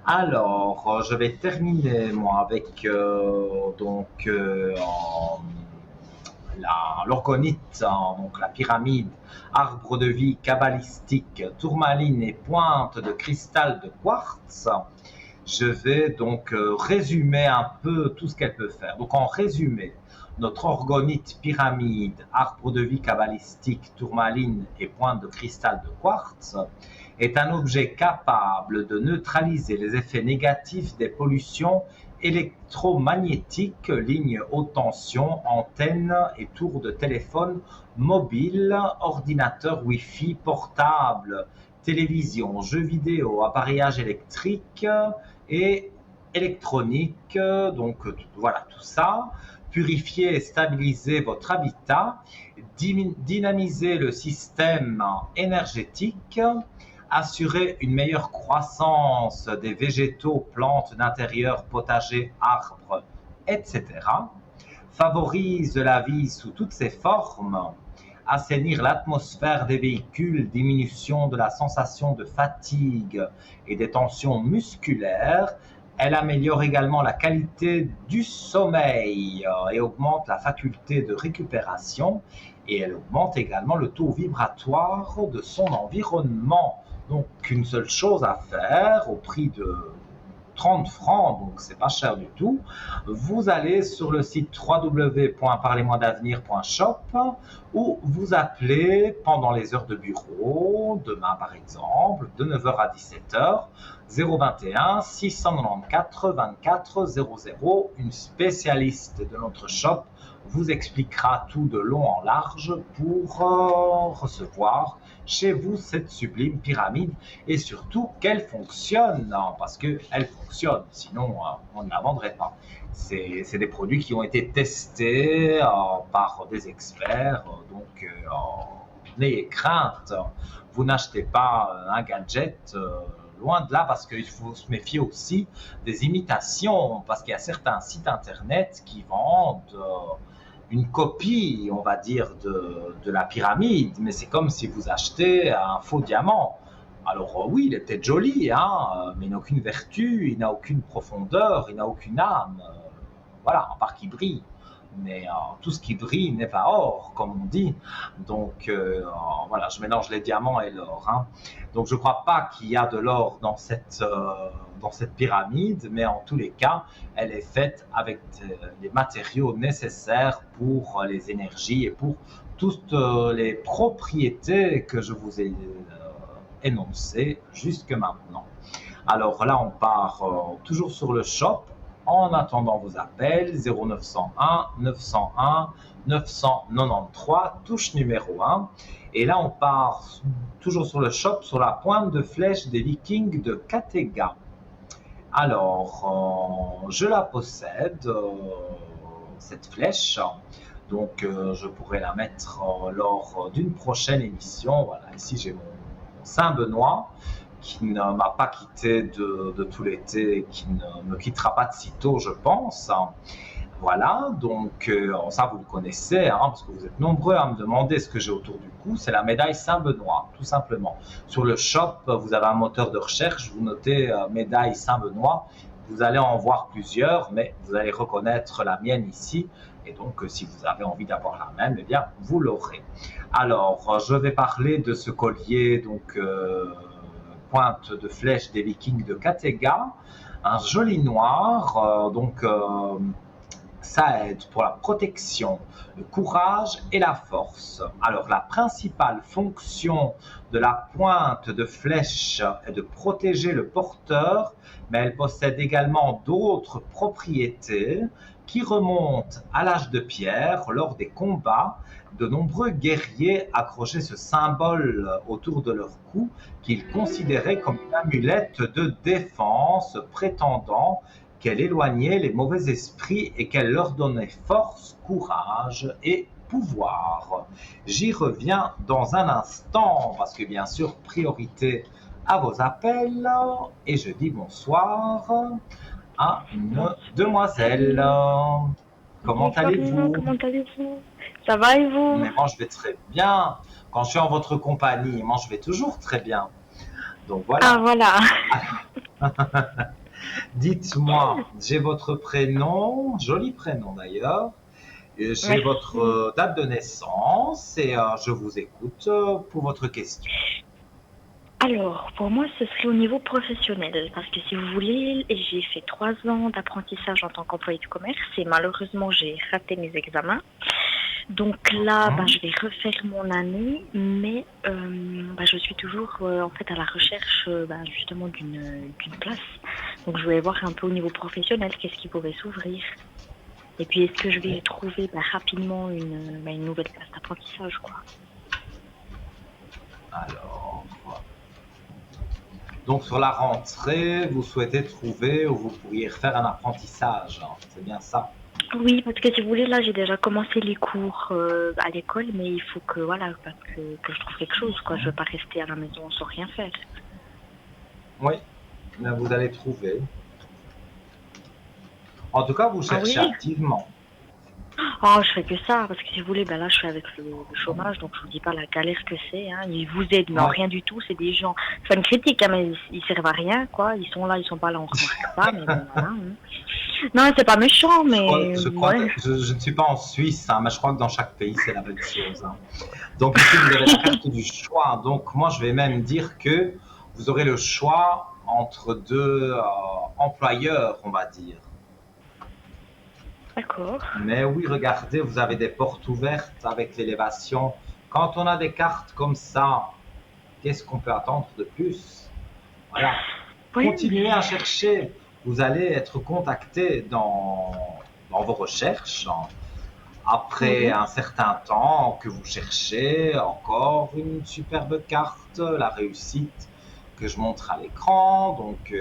Alors, je vais terminer, moi, avec l'orgonite, donc la pyramide, arbre de vie kabbalistique, tourmaline et pointe de cristal de quartz. Je vais donc résumer un peu tout ce qu'elle peut faire. Donc, en résumé, notre orgonite, pyramide, arbre de vie kabbalistique, tourmaline et pointe de cristal de quartz est un objet capable de neutraliser les effets négatifs des pollutions électromagnétiques, lignes haute tension, antennes et tours de téléphone mobile, ordinateur Wi-Fi portable, télévision, jeux vidéo, appareillage électrique et électronique. Donc voilà tout ça. Purifier et stabiliser votre habitat, dynamiser le système énergétique, assurer une meilleure croissance des végétaux, plantes d'intérieur, potagers, arbres, etc. Favorise la vie sous toutes ses formes, assainir l'atmosphère des véhicules, diminution de la sensation de fatigue et des tensions musculaires. Elle améliore également la qualité du sommeil et augmente la faculté de récupération. Et elle augmente également le taux vibratoire de son environnement. Donc, une seule chose à faire au prix de 30 francs, donc c'est pas cher du tout. Vous allez sur le site www.parlez-moi-d'avenir.shop ou vous appelez pendant les heures de bureau, demain par exemple, de 9h à 17h, 021 694 24 00. Une spécialiste de notre shop vous expliquera tout de long en large pour recevoir chez vous cette sublime pyramide et surtout qu'elle fonctionne, parce qu'elle fonctionne, sinon on ne la vendrait pas. C'est des produits qui ont été testés par des experts, donc n'ayez crainte, vous n'achetez pas un gadget, loin de là, parce qu'il faut se méfier aussi des imitations, parce qu'il y a certains sites internet qui vendent une copie, on va dire, de la pyramide, mais c'est comme si vous achetez un faux diamant. Alors oui, il est peut-être joli, mais il n'a aucune vertu, il n'a aucune profondeur, il n'a aucune âme. Voilà, à part qu'il brille. Mais tout ce qui brille n'est pas or, comme on dit. Donc voilà, je mélange les diamants et l'or. Donc je ne crois pas qu'il y a de l'or dans cette pyramide, mais en tous les cas, elle est faite avec les matériaux nécessaires pour les énergies et pour toutes les propriétés que je vous ai énoncées jusque maintenant. Alors là, on part toujours sur le shop. En attendant vos appels, 0901 901 993, touche numéro 1. Et là, on part toujours sur le shop, sur la pointe de flèche des Vikings de Kattegat. Alors, je la possède, cette flèche. Donc, je pourrais la mettre lors d'une prochaine émission. Voilà, ici, j'ai mon Saint-Benoît, qui ne m'a pas quitté de tout l'été et qui ne me quittera pas de sitôt, je pense. Voilà, donc ça vous le connaissez, hein, parce que vous êtes nombreux à me demander ce que j'ai autour du cou. C'est la médaille Saint-Benoît, tout simplement. Sur le shop, vous avez un moteur de recherche, vous notez médaille Saint-Benoît. Vous allez en voir plusieurs, mais vous allez reconnaître la mienne ici. Et donc, si vous avez envie d'avoir la même, eh bien, vous l'aurez. Alors, je vais parler de ce collier, donc pointe de flèche des Vikings de Kattegat, un joli noir, ça aide pour la protection, le courage et la force. Alors, la principale fonction de la pointe de flèche est de protéger le porteur, mais elle possède également d'autres propriétés qui remontent à l'âge de pierre. Lors des combats, de nombreux guerriers accrochaient ce symbole autour de leur cou qu'ils considéraient comme une amulette de défense, prétendant qu'elle éloignait les mauvais esprits et qu'elle leur donnait force, courage et pouvoir. J'y reviens dans un instant parce que bien sûr, priorité à vos appels et je dis bonsoir à une demoiselle. Comment Bonsoir, allez-vous? comment allez-vous? Ça va et vous? Mais moi je vais très bien. Quand je suis en votre compagnie, moi je vais toujours très bien. Donc Ah voilà. voilà. Dites-moi, j'ai votre prénom, joli prénom d'ailleurs, et j'ai Merci. votre date de naissance et je vous écoute pour votre question. Alors, pour moi, ce serait au niveau professionnel, parce que si vous voulez, j'ai fait 3 ans d'apprentissage en tant qu'employé de commerce et malheureusement, j'ai raté mes examens. Donc là, je vais refaire mon année, mais je suis toujours en fait à la recherche justement d'une place. Donc je voulais voir un peu au niveau professionnel, qu'est-ce qui pourrait s'ouvrir. Et puis est-ce que je vais trouver rapidement une nouvelle place d'apprentissage, quoi. Alors, donc sur la rentrée, vous souhaitez trouver où vous pourriez refaire un apprentissage, hein, c'est bien ça? Oui, parce que si vous voulez, là, j'ai déjà commencé les cours à l'école, mais il faut que, voilà, que je trouve quelque chose, quoi. Je veux pas rester à la maison sans rien faire. Oui, mais vous allez trouver. En tout cas, vous cherchez oui? activement. Oh, je fais que ça, parce que si vous voulez, là, je suis avec le chômage, donc je vous dis pas la galère que c'est, hein. Ils vous aident, mais en rien du tout. C'est des gens, c'est pas une critique, hein, mais ils servent à rien, quoi. Ils sont là, ils sont pas là, on remarque pas, mais bon, voilà. Hein. Non, c'est pas méchant, mais Je ne suis pas en Suisse, hein, mais je crois que dans chaque pays, c'est la même chose. Hein. Donc ici, vous avez la carte du choix. Donc moi, je vais même dire que vous aurez le choix entre deux employeurs, on va dire. D'accord. Mais oui, regardez, vous avez des portes ouvertes avec l'élévation. Quand on a des cartes comme ça, qu'est-ce qu'on peut attendre de plus? Voilà. Oui, Continuez à chercher. Vous allez être contacté dans vos recherches. Après un certain temps que vous cherchez encore une superbe carte, la réussite que je montre à l'écran. Donc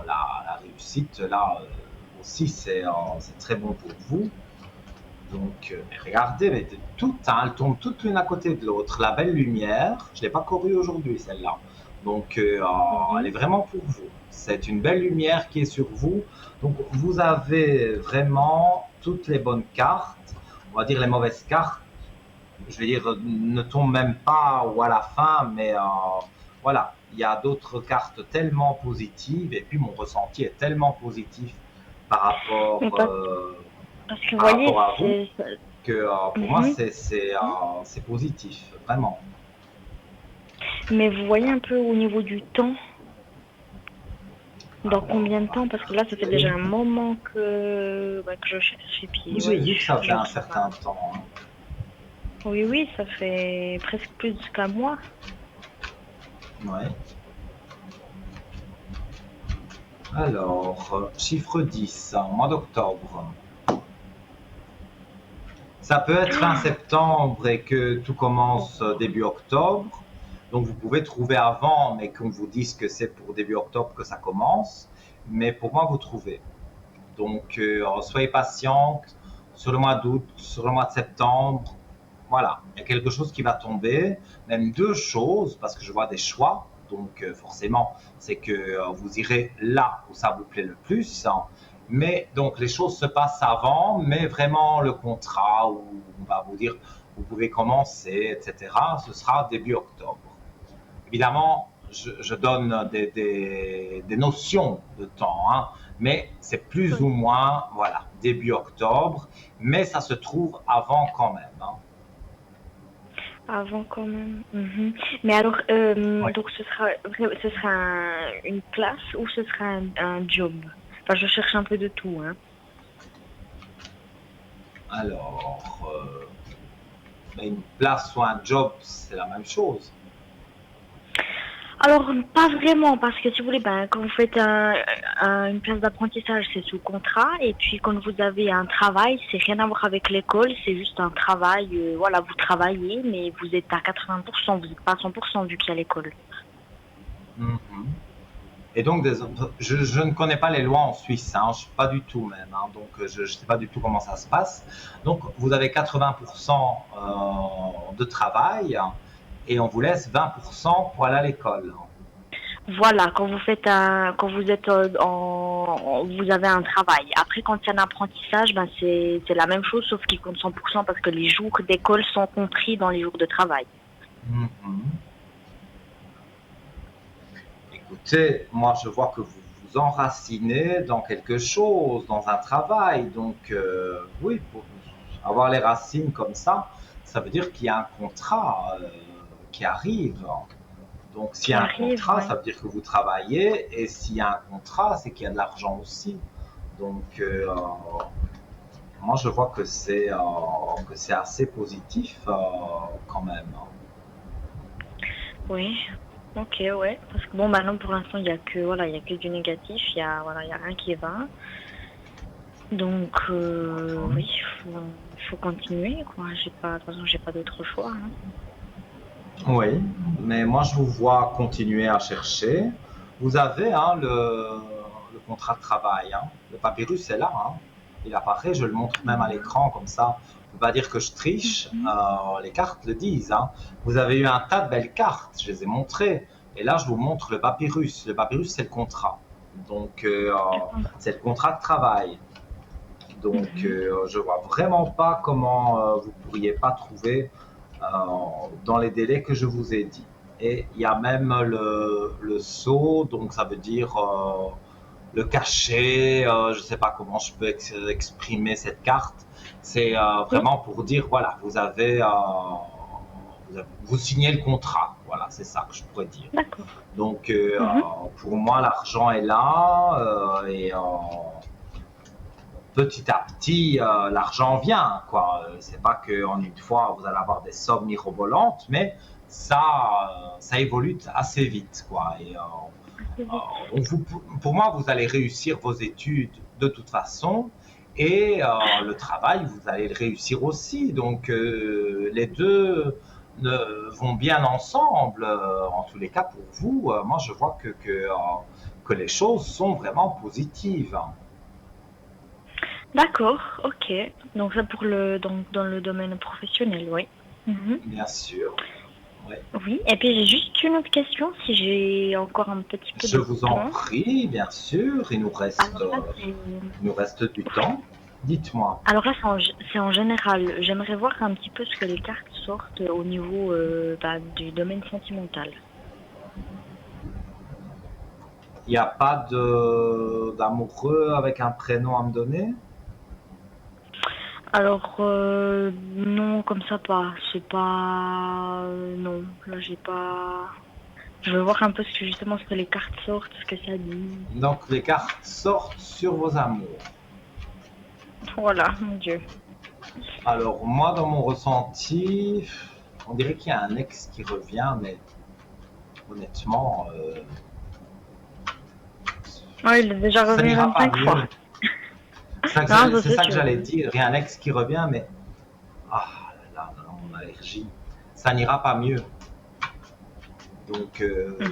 la réussite, là aussi, c'est très bon pour vous. Donc regardez, mais toutes, hein, elles tombent toutes l'une à côté de l'autre. La belle lumière, je ne l'ai pas courue aujourd'hui celle-là. Donc elle est vraiment pour vous. C'est une belle lumière qui est sur vous. Donc vous avez vraiment toutes les bonnes cartes. On va dire les mauvaises cartes, je vais dire, ne tombent même pas ou à la fin, mais voilà, il y a d'autres cartes tellement positives et puis mon ressenti est tellement positif par rapport, parce que par voyez, rapport à vous que pour moi c'est positif, vraiment. Mais vous voyez un peu au niveau du temps, dans combien de temps? Parce que là, ça fait déjà un moment que je cherche. Et puis, J'ai vu que ça fait un certain temps. Hein. Oui, ça fait presque plus qu'un mois. Ouais. Alors, chiffre 10, mois d'octobre. Ça peut être fin septembre et que tout commence début octobre. Donc vous pouvez trouver avant, mais qu'on vous dise que c'est pour début octobre que ça commence. Mais pour moi, vous trouvez. Donc soyez patient sur le mois d'août, sur le mois de septembre. Voilà, il y a quelque chose qui va tomber, même 2 choses, parce que je vois des choix. Donc forcément, c'est que vous irez là où ça vous plaît le plus. Hein, Mais donc les choses se passent avant, mais vraiment le contrat où on va vous dire vous pouvez commencer, etc., ce sera début octobre. Évidemment, je donne des notions de temps, hein, mais c'est plus Oui. ou moins, voilà, début octobre, mais ça se trouve avant quand même, hein. Avant quand même. Mhm. Mais alors, Oui. donc ce sera une place ou ce sera un job? Enfin, je cherche un peu de tout, hein. Alors, une place ou un job, c'est la même chose. Alors, pas vraiment, parce que si vous voulez, ben, quand vous faites une place d'apprentissage, c'est sous contrat, et puis quand vous avez un travail, c'est rien à voir avec l'école, c'est juste un travail, voilà, vous travaillez, mais vous êtes à 80%, vous n'êtes pas à 100% vu qu'il y a l'école. Mhm. Et donc, je ne connais pas les lois en Suisse, hein, pas du tout même, hein, donc je ne sais pas du tout comment ça se passe. Donc, vous avez 80% de travail et on vous laisse 20% pour aller à l'école. Voilà, quand vous êtes vous avez un travail. Après, quand il y a un apprentissage, ben c'est la même chose, sauf qu'il compte 100% parce que les jours d'école sont compris dans les jours de travail. Mhm. Écoutez, moi je vois que vous vous enracinez dans quelque chose, dans un travail. Donc oui, pour avoir les racines comme ça veut dire qu'il y a un contrat qui arrive. Donc s'il y Qui a un arrive, contrat, ouais. ça veut dire que vous travaillez. Et s'il y a un contrat, c'est qu'il y a de l'argent aussi. Donc moi je vois que c'est assez positif quand même. Oui. Ok, ouais. Parce que bon, maintenant pour l'instant, il y a que du négatif. Il y a rien qui va. Donc oui, faut continuer, quoi. De toute façon, j'ai pas d'autre choix, hein. Oui, mais moi je vous vois continuer à chercher. Vous avez hein, le contrat de travail, hein. Le papyrus est là, hein. Il apparaît, je le montre même à l'écran comme ça. On ne peut pas dire que je triche, Mhm. les cartes le disent, hein. Vous avez eu un tas de belles cartes, je les ai montrées. Et là je vous montre le papyrus. Le papyrus c'est le contrat. Donc D'accord. c'est le contrat de travail. Donc Mhm. je vois vraiment pas comment vous pourriez pas trouver euh, dans les délais que je vous ai dit. Et il y a même le sceau, donc ça veut dire le cachet, je ne sais pas comment je peux exprimer cette carte. C'est Oui, vraiment pour dire, voilà, vous signez le contrat. Voilà, c'est ça que je pourrais dire. d'accord. Donc Mhm. pour moi, l'argent est là et petit à petit, l'argent vient, quoi. C'est pas qu'en une fois, vous allez avoir des sommes mirobolantes, mais ça évolue assez vite, quoi. Et Assez vite. pour moi, vous allez réussir vos études de toute façon, et le travail, vous allez le réussir aussi. Donc, les deux vont bien ensemble. En tous les cas, pour vous, moi, je vois que les choses sont vraiment positives. D'accord, ok. Donc ça pour dans le domaine professionnel, oui. Mhm. Bien sûr. Ouais. Oui, et puis j'ai juste une autre question, si j'ai encore un petit peu Je de vous en temps. prie, bien sûr, Alors là, il nous reste du temps. Dites-moi, c'est en général. J'aimerais voir un petit peu ce que les cartes sortent au niveau du domaine sentimental. il n'y a pas d'amoureux avec un prénom à me donner? Alors non, comme ça pas. C'est pas non. Là j'ai pas. Je veux voir un peu ce que les cartes sortent, ce que ça dit. Donc les cartes sortent sur vos amours. Voilà, mon Dieu. Alors moi, dans mon ressenti, on dirait qu'il y a un ex qui revient, mais honnêtement, Ouais, il est déjà ça revenu n'ira pas 25 fois. mieux. C'est Non, ça c'est ça que sûr. j'allais dire. Il y a un ex qui revient, mais ah là, mon allergie, ça n'ira pas mieux. Donc,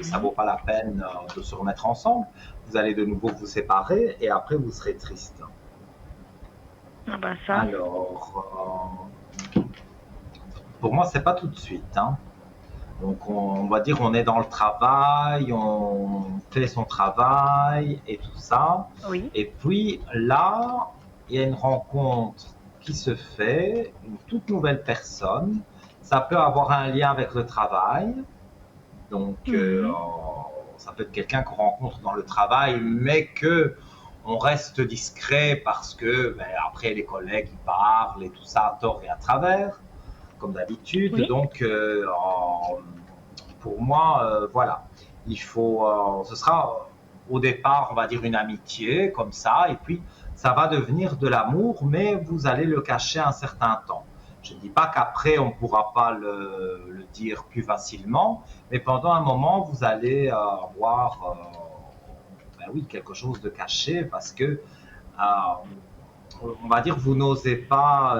ça Mhm. vaut pas la peine de se remettre ensemble. Vous allez de nouveau vous séparer et après vous serez triste. Ah bah ça. Alors, pour moi, c'est pas tout de suite, hein. Donc on va dire on est dans le travail, on fait son travail et tout ça. Oui. Et puis là, il y a une rencontre qui se fait, une toute nouvelle personne. Ça peut avoir un lien avec le travail. Donc Mhm. ça peut être quelqu'un qu'on rencontre dans le travail, mais que on reste discret parce que après les collègues ils parlent et tout ça à tort et à travers, comme d'habitude. Oui. Donc pour moi, voilà, il faut, ce sera au départ, on va dire une amitié comme ça, et puis ça va devenir de l'amour, mais vous allez le cacher un certain temps. Je ne dis pas qu'après on ne pourra pas le dire plus facilement, mais pendant un moment vous allez avoir, oui, quelque chose de caché parce que on va dire, vous n'osez pas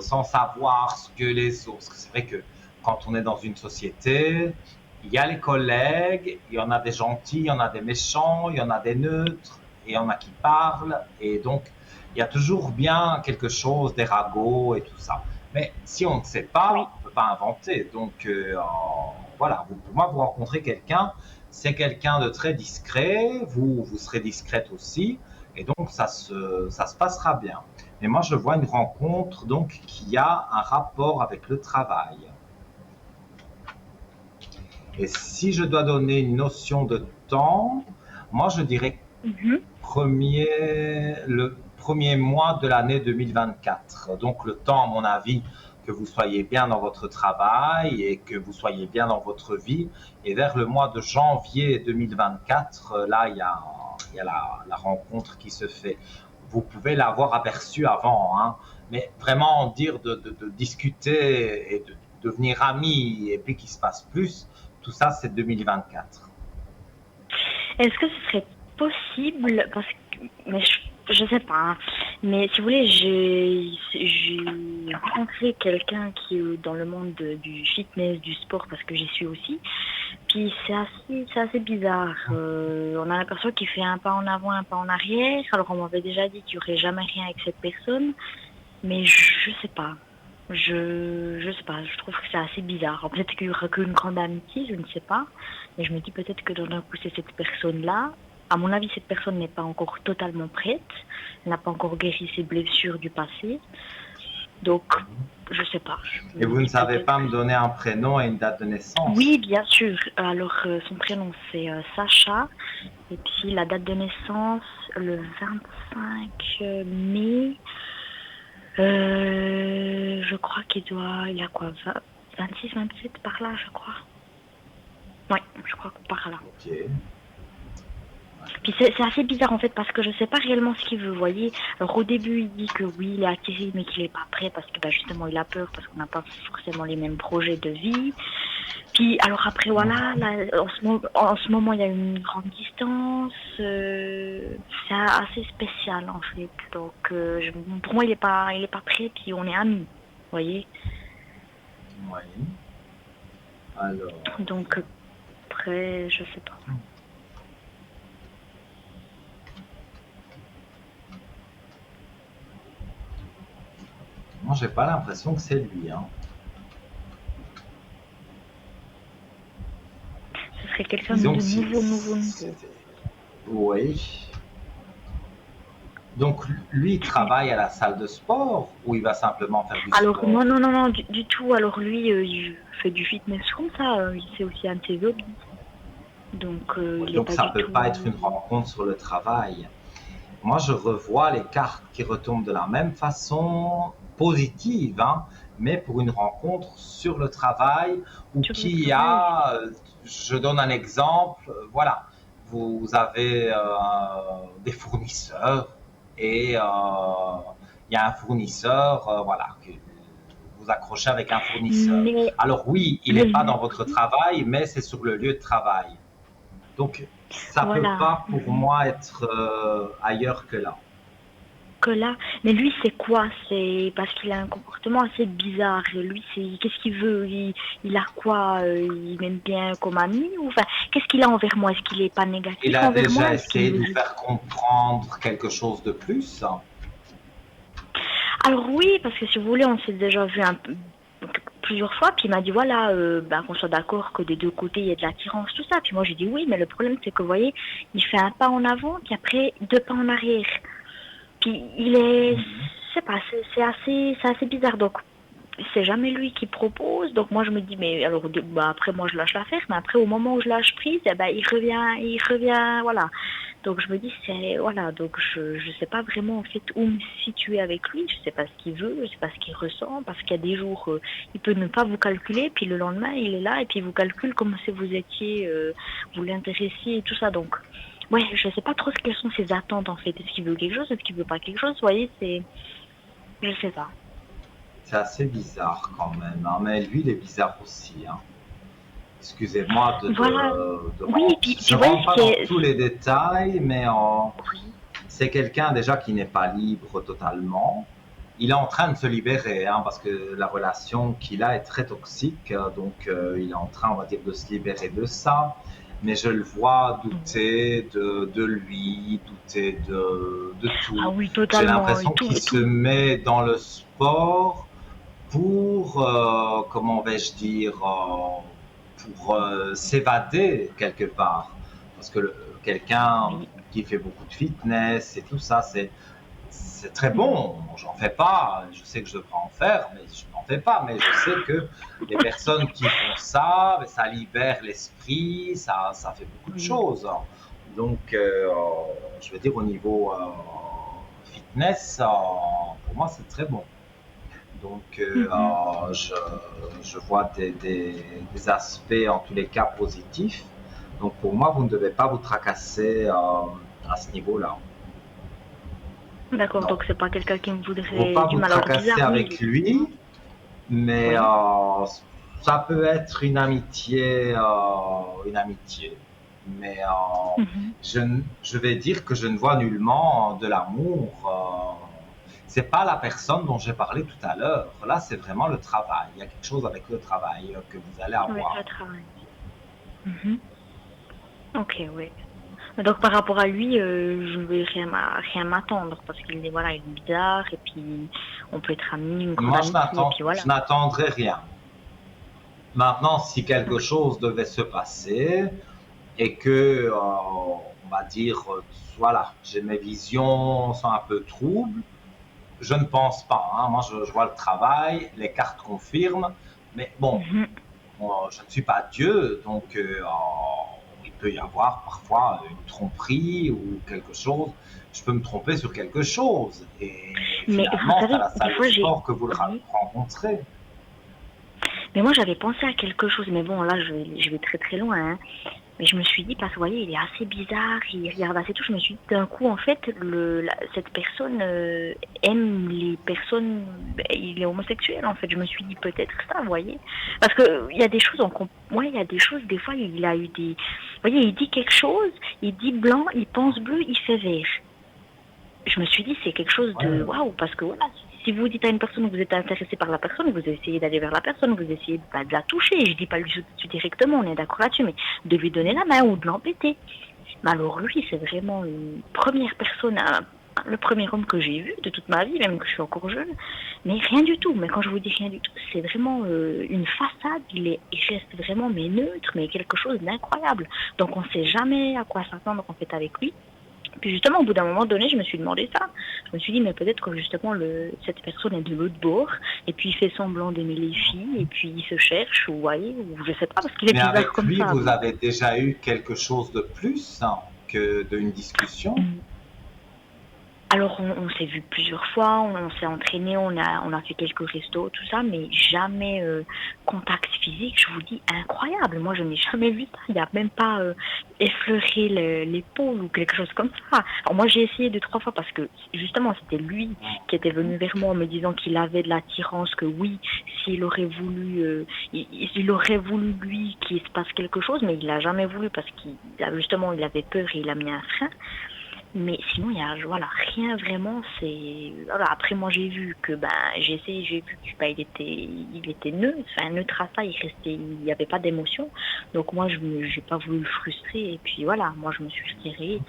sans savoir ce que les autres. Parce que c'est vrai que quand on est dans une société, il y a les collègues, il y en a des gentils, il y en a des méchants, il y en a des neutres, et il y en a qui parlent. Et donc, il y a toujours bien quelque chose, des ragots et tout ça. Mais si on ne sait pas, Oui. on ne peut pas inventer. Donc, voilà, pour moi, vous rencontrez quelqu'un, c'est quelqu'un de très discret, vous serez discrète aussi. Et donc, ça se passera bien. Mais moi, je vois une rencontre donc qui a un rapport avec le travail. Et si je dois donner une notion de temps, moi, je dirais Mhm. le premier mois de l'année 2024. Donc, le temps, à mon avis, que vous soyez bien dans votre travail et que vous soyez bien dans votre vie. Et vers le mois de janvier 2024, là, il y a la rencontre qui se fait. Vous pouvez l'avoir aperçu avant, hein, mais vraiment dire de discuter et de devenir amis et puis qu'il se passe plus, tout ça, c'est 2024. Est-ce que ce serait possible, parce que, mais je sais pas, hein, mais si vous voulez, j'ai rencontré quelqu'un qui est dans le monde du fitness, du sport, parce que j'y suis aussi, puis c'est assez bizarre. On a l'impression qu'il fait un pas en avant, un pas en arrière, alors on m'avait déjà dit qu'il n'y aurait jamais rien avec cette personne, mais je sais pas. Je sais pas, je trouve que c'est assez bizarre. Alors, peut-être qu'il y aura qu'une grande amitié, je ne sais pas. Mais je me dis peut-être que d'un coup, c'est cette personne-là. À mon avis, cette personne n'est pas encore totalement prête. Elle n'a pas encore guéri ses blessures du passé. Donc, je sais pas. Je Et me vous ne dis savez peut-être pas me que... donner un prénom et une date de naissance? Oui, bien sûr. Alors, son prénom, c'est Sacha. Et puis, la date de naissance, le 25 mai. Je crois il a quoi, 26, 27 par là, je crois. Ouais, je crois que par là. Ok. Puis c'est assez bizarre en fait parce que je sais pas réellement ce qu'il veut, vous voyez. Alors au début il dit que oui, il est attiré mais qu'il est pas prêt parce que justement il a peur parce qu'on n'a pas forcément les mêmes projets de vie. Puis alors après voilà, là, en ce moment il y a une grande distance, c'est assez spécial en fait. Donc pour moi il est pas prêt puis on est amis, vous voyez. Oui. Alors, Donc après je sais pas. moi, j'ai pas l'impression que c'est lui, hein. Ce serait quelqu'un de Disons que nouveau. oui. Donc, lui, il travaille à la salle de sport ou il va simplement faire du Alors sport? non, du tout. Alors lui, il fait du fitness comme ça. C'est aussi un de ses hobbies. Donc il est Donc, pas ça du peut tout. pas être une rencontre sur le travail. Moi, je revois les cartes qui retombent de la même façon, positive, hein, mais pour une rencontre sur le travail ou Sur le qui travail. a, je donne un exemple, voilà, vous avez des fournisseurs et il y a un fournisseur, voilà, que vous accrochez avec un fournisseur. Mais Alors oui, il le n'est pas dans votre lui, travail, mais c'est sur le lieu de travail. Donc, ça ne peut voilà. pas pour moi être ailleurs que là. Que là, mais lui c'est quoi? C'est parce qu'il a un comportement assez bizarre. Lui c'est qu'est-ce qu'il veut? Il a quoi? Il m'aime bien comme ami ou enfin qu'est-ce qu'il a envers moi? Est-ce qu'il est pas Il négatif a envers moi? déjà Est-ce qu'il essayé de me vous dit... faire comprendre quelque chose de plus. Alors oui, parce que si vous voulez, on s'est déjà vu un peu plusieurs fois, puis il m'a dit voilà, qu'on soit d'accord que des deux côtés il y a de l'attirance, tout ça. Puis moi j'ai dit oui, mais le problème c'est que vous voyez, il fait un pas en avant, puis après deux pas en arrière. Puis il est, je sais pas, c'est assez bizarre. Donc c'est jamais lui qui propose. Donc moi je me dis mais alors après moi je lâche l'affaire, mais après au moment où je lâche prise, eh ben, il revient, voilà. Donc je me dis voilà, donc je sais pas vraiment en fait où me situer avec lui, je sais pas ce qu'il veut, je sais pas ce qu'il ressent, parce qu'il y a des jours il peut ne pas vous calculer, puis le lendemain il est là et puis il vous calcule comme si vous étiez vous l'intéressiez et tout ça. Donc ouais, je sais pas trop quelles sont ses attentes en fait. Est-ce qu'il veut quelque chose, est-ce qu'il veut pas quelque chose, vous voyez, je sais pas. C'est assez bizarre quand même, hein. Mais lui, il est bizarre aussi, hein. Excusez-moi Voilà. Oui, je voyez rentre pas ce qui dans est. tous les détails, mais Oui. c'est quelqu'un déjà qui n'est pas libre totalement. Il est en train de se libérer, hein, parce que la relation qu'il a est très toxique, donc il est en train, on va dire, de se libérer de ça. Mais je le vois douter de lui, douter de Ah tout. oui, J'ai totalement. l'impression qu'il se met dans le sport pour, comment vais-je dire, pour s'évader quelque part. Parce que quelqu'un Oui. qui fait beaucoup de fitness et tout ça, c'est très bon. J'en fais pas. Je sais que je devrais en faire, mais je n'en fais pas. Mais je sais que les personnes qui font ça, ça libère l'esprit, ça fait beaucoup de Oui. choses. Donc, je veux dire, au niveau fitness, pour moi, c'est très bon. Donc, Mhm. je vois des aspects, en tous les cas, positifs. Donc, pour moi, vous ne devez pas vous tracasser à ce niveau-là. D'accord, Non. donc c'est pas quelqu'un qui me Il ne faut voudrait pas du vous mal. Alors tracasser bizarre, oui. avec lui, mais Oui. ça peut être une amitié, une amitié. Mais Mhm. je vais dire que je ne vois nullement de l'amour. C'est pas la personne dont j'ai parlé tout à l'heure. Là, c'est vraiment le travail. Il y a quelque chose avec le travail que vous allez Avec avoir. le travail. Mhm. Ok, oui. Donc par rapport à lui, je ne vais rien m'attendre parce qu'il est voilà, il est bizarre et puis on peut être amis, une grande Moi, amitié et puis je voilà. n'attendrai rien. Maintenant, si quelque Ok. chose devait se passer et que, on va dire, voilà, j'ai mes visions sont un peu troubles, je ne pense pas, hein. Moi, je vois le travail, les cartes confirment, mais bon, Mhm. je ne suis pas Dieu, donc il peut y avoir parfois une tromperie ou quelque chose. Je peux me tromper sur quelque chose et Mais vous finalement, c'est à savez, la des salle de fois j'ai. sport que vous le Oui. rencontrez. Mais moi j'avais pensé à quelque chose, mais bon là je vais très très loin, hein. Mais je me suis dit, parce que vous voyez, il est assez bizarre, il regarde assez tout. Je me suis dit, d'un coup, en fait, cette personne aime les personnes. Il est homosexuel, en fait. Je me suis dit, peut-être ça, vous voyez. Parce que il y a des choses, ouais, il y a des choses, des fois, il a eu des. Vous voyez, il dit quelque chose, il dit blanc, il pense bleu, il fait vert. Je me suis dit, c'est quelque chose de Ouais. waouh, parce que voilà, si vous dites à une personne que vous êtes intéressé par la personne, vous essayez d'aller vers la personne, vous essayez de la toucher. Je dis pas lui sauter directement, on est d'accord là-dessus, mais de lui donner la main ou de l'embêter. Mais alors lui, c'est vraiment une première personne, le premier homme que j'ai vu de toute ma vie, même que je suis encore jeune, mais rien du tout. Mais quand je vous dis rien du tout, c'est vraiment une façade. Il reste vraiment mais neutre, mais quelque chose d'incroyable. Donc on ne sait jamais à quoi s'attendre en fait avec lui. Puis justement, au bout d'un moment donné, je me suis demandé ça. Je me suis dit, mais peut-être que justement, cette personne est de l'autre bord, et puis il fait semblant d'aimer les filles, et puis il se cherche, ou, voyez, ou je sais pas, parce qu'il est Mais bizarre avec comme lui, ça. vous Donc. avez déjà eu quelque chose de plus, hein, que d'une discussion. Alors, on s'est vu plusieurs fois, on s'est entraîné, on a fait quelques restos, tout ça, mais jamais contact physique. Je vous dis, incroyable. Moi, je n'ai jamais vu ça. Il n'y a même pas effleuré l'épaule ou quelque chose comme ça. Alors, moi, j'ai essayé 2, 3 fois parce que, justement, c'était lui qui était venu vers moi en me disant qu'il avait de l'attirance, que oui, s'il aurait voulu, il aurait voulu, lui, qu'il se passe quelque chose, mais il n'a jamais voulu parce justement, il avait peur et il a mis un frein. Mais sinon, il y a voilà, rien vraiment. Voilà, après, moi, j'ai vu que j'ai vu que il était neutre, enfin neutre à ça, il n'y avait pas d'émotion. Donc moi, je n'ai pas voulu le frustrer. Et puis voilà, moi, je me suis retirée.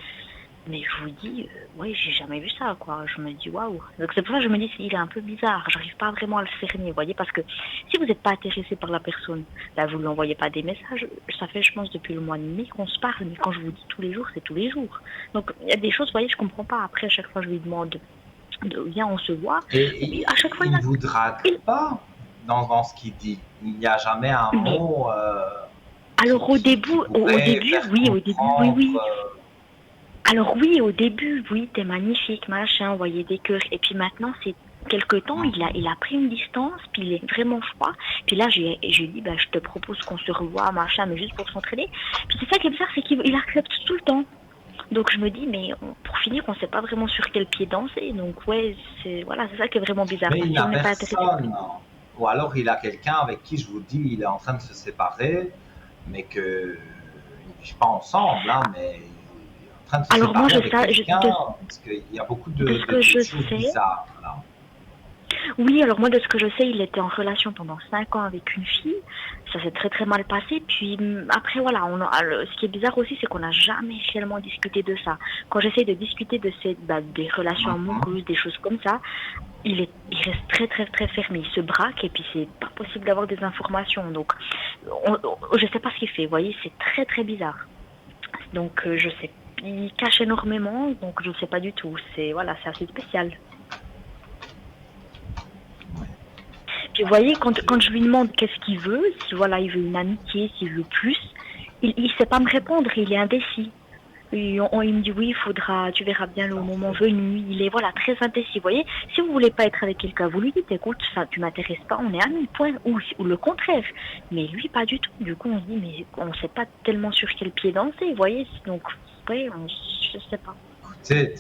Mais je vous dis, ouais, j'ai jamais vu ça, quoi. Je me dis, waouh. Donc c'est pour ça que je me dis, il est un peu bizarre. J'arrive pas vraiment à le cerner, vous voyez, parce que si vous n'êtes pas intéressé par la personne, là, vous lui envoyez pas des messages. Ça fait, je pense, depuis le mois de mai qu'on se parle, mais quand je vous dis tous les jours, c'est tous les jours. Donc il y a des choses, vous voyez, je comprends pas. Après, à chaque fois, je lui demande, viens, on se voit. Et puis à chaque fois, il ne vous drague pas dans ce qu'il dit. Il n'y a jamais un Mais- mot Alors au début, oui, au début, oui, oui. Alors oui, au début, oui, t'es magnifique, machin, envoyer des cœurs. Et puis maintenant, c'est quelque temps, il a pris une distance, puis il est vraiment froid. Puis là, j'ai dit, bah, je te propose qu'on se revoie, machin, mais juste pour s'entraîner. Puis c'est ça qui est bizarre, c'est qu'il accepte tout le temps. Donc je me dis, mais pour finir, on sait pas vraiment sur quel pied danser. Donc ouais, c'est ça qui est vraiment bizarre. Mais il n'a On n'est pas intéressé. personne. Ou alors il a quelqu'un avec qui, je vous dis, il est en train de se séparer, mais qu'ils ne vivent pas ensemble, hein, mais il est en train de se Alors moi, séparer avec quelqu'un, parce qu'il y a beaucoup de choses bizarres. Là. Oui, alors moi de ce que je sais, il était en relation pendant 5 ans avec une fille. Ça s'est très très mal passé. Puis après voilà, ce qui est bizarre aussi, c'est qu'on n'a jamais réellement discuté de ça. Quand j'essaie de discuter de des relations amoureuses, des choses comme ça, il reste très très très fermé. Il se braque et puis c'est pas possible d'avoir des informations. Donc je sais pas ce qu'il fait. Vous voyez, c'est très très bizarre. Donc je sais, il cache énormément. Donc je sais pas du tout. C'est assez spécial. Puis vous voyez, quand je lui demande qu'est-ce qu'il veut, si il veut une amitié, s'il veut plus, il sait pas me répondre, il est indécis. Il me dit oui, tu verras bien le moment venu. Il est très indécis. Vous voyez, si vous voulez pas être avec quelqu'un, vous lui dites écoute, tu m'intéresses pas, on est amis, point. Ou le contraire. Mais lui, pas du tout. Du coup, on se dit mais on sait pas tellement sur quel pied danser, vous voyez. Donc, je sais pas. Écoutez,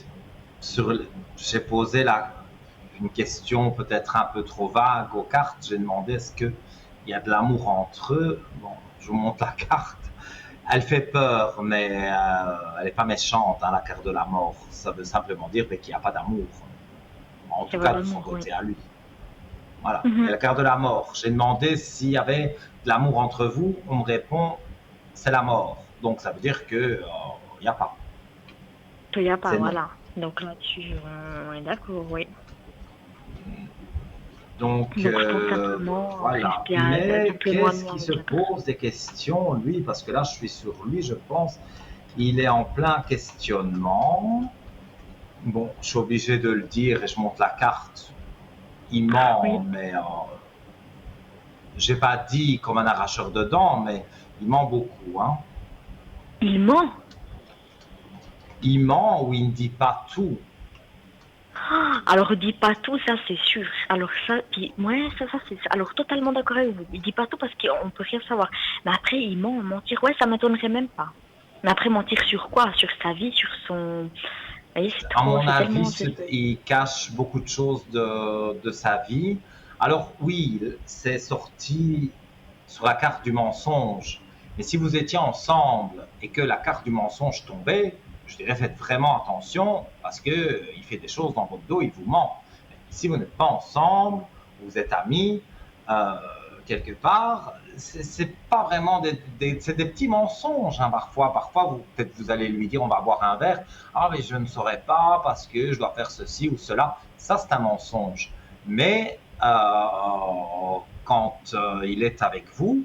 j'ai posé une question peut-être un peu trop vague aux cartes. J'ai demandé est-ce qu'il y a de l'amour entre eux. Bon, je vous montre la carte. Elle fait peur, mais elle n'est pas méchante, hein, la carte de la mort. Ça veut simplement dire qu'il n'y a pas d'amour. En tout cas, de son côté à lui. Voilà. Et la carte de la mort. J'ai demandé s'il y avait de l'amour entre vous. On me répond c'est la mort. Donc ça veut dire qu'il n'y a pas. Il n'y a pas, voilà. Donc là-dessus, on est d'accord, oui. Donc voilà. Mais qu'est-ce qui se pose des questions, lui, parce que là, je suis sur lui, je pense, il est en plein questionnement. Bon, je suis obligé de le dire et je montre la carte. Il ment, mais j'ai pas dit comme un arracheur de dents, mais il ment beaucoup, hein. Il ment? Il ment ou il ne dit pas tout? Alors, il dit pas tout, ça c'est sûr. Alors ça, puis ça c'est alors totalement d'accord avec vous. Il dit pas tout parce qu'on peut rien savoir. Mais après, il ment, mentir, ça m'étonnerait même pas. Mais après, mentir sur quoi? Sur sa vie, sur son. Vous voyez, à mon avis, il cache beaucoup de choses de sa vie. Alors oui, c'est sorti sur la carte du mensonge. Mais si vous étiez ensemble et que la carte du mensonge tombait, je dirais faites vraiment attention parce qu'il fait des choses dans votre dos, il vous ment. Mais si vous n'êtes pas ensemble, vous êtes amis, quelque part, c'est pas vraiment c'est des petits mensonges, hein, parfois. Parfois, peut-être vous allez lui dire on va boire un verre. Ah, mais je ne saurais pas parce que je dois faire ceci ou cela. Ça, c'est un mensonge. Mais quand il est avec vous,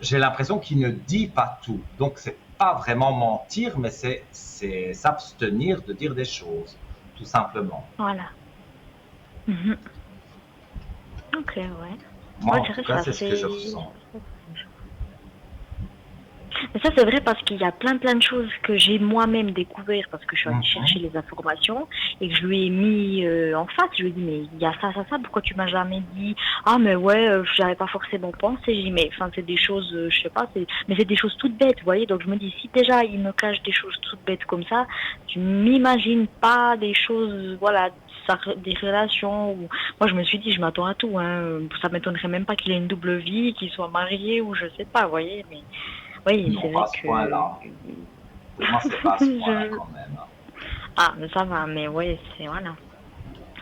j'ai l'impression qu'il ne dit pas tout. Donc, c'est pas vraiment mentir, mais c'est s'abstenir de dire des choses, tout simplement. Voilà. Ok, ouais. Moi, en tout cas, c'est ce que je ressens. Mais ça, c'est vrai parce qu'il y a plein de choses que j'ai moi-même découvert parce que je suis allée chercher les informations et que je lui ai mis en face. Je lui ai dit, mais il y a ça, pourquoi tu m'as jamais dit? Ah, mais ouais, j'avais pas forcément pensé. J'ai dit, mais c'est des choses, je sais pas, mais c'est des choses toutes bêtes, vous voyez. Donc je me dis, si déjà il me cache des choses toutes bêtes comme ça, je m'imagine pas des choses, des relations où... Moi, je me suis dit, je m'attends à tout, hein. Ça m'étonnerait même pas qu'il ait une double vie, qu'il soit marié ou je sais pas, vous voyez, mais... Oui, non, c'est pas à ce point-là. Pour moi, c'est pas à ce point-là quand même. Ah, mais ça va, mais oui, c'est voilà.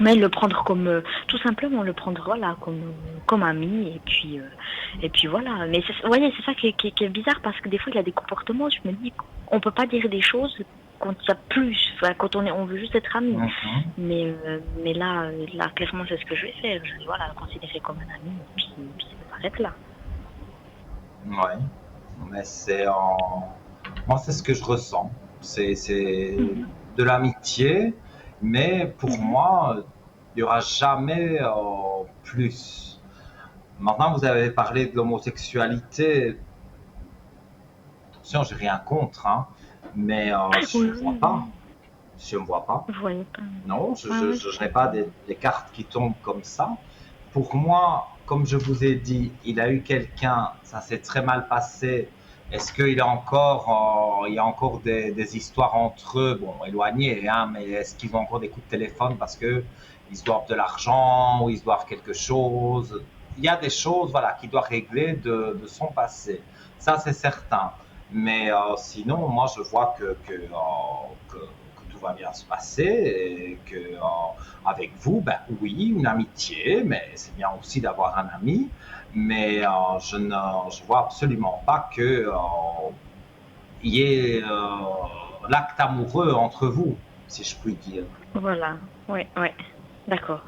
Mais le prendre comme, tout simplement, le prendre comme ami, et puis voilà. Mais vous voyez, c'est ça qui est bizarre, parce que des fois, il a des comportements, je me dis, on peut pas dire des choses quand il y a plus, enfin, quand on veut juste être amis. Mhm. Mais là, clairement, c'est ce que je vais faire. Je vais voilà, le considérer comme un ami, puis ça s'arrête là. Ouais. Mais moi, c'est ce que je ressens. C'est Mhm. de l'amitié, mais pour Mhm. moi, il n'y aura jamais plus. Maintenant, vous avez parlé de l'homosexualité. Attention, j'ai rien contre, hein, mais je Oui, ne vois oui, pas. oui. Je ne vois pas. Vous voyez pas. Non, Ouais, ouais, je c'est n'ai pas des cartes qui tombent comme ça. Pour moi, comme je vous ai dit, il a eu quelqu'un, ça s'est très mal passé. Est-ce il y a encore des histoires entre eux, bon, éloignées, hein, mais est-ce qu'ils ont encore des coups de téléphone parce que ils se doivent de l'argent ou ils se doivent quelque chose? Il y a des choses, voilà, qu'il doit régler de son passé. Ça, c'est certain. Mais sinon, moi, je vois que tout va bien se passer et que avec vous, ben oui, une amitié, mais c'est bien aussi d'avoir un ami. Mais je vois absolument pas que y ait l'acte amoureux entre vous, si je puis dire. Voilà, ouais, ouais. D'accord.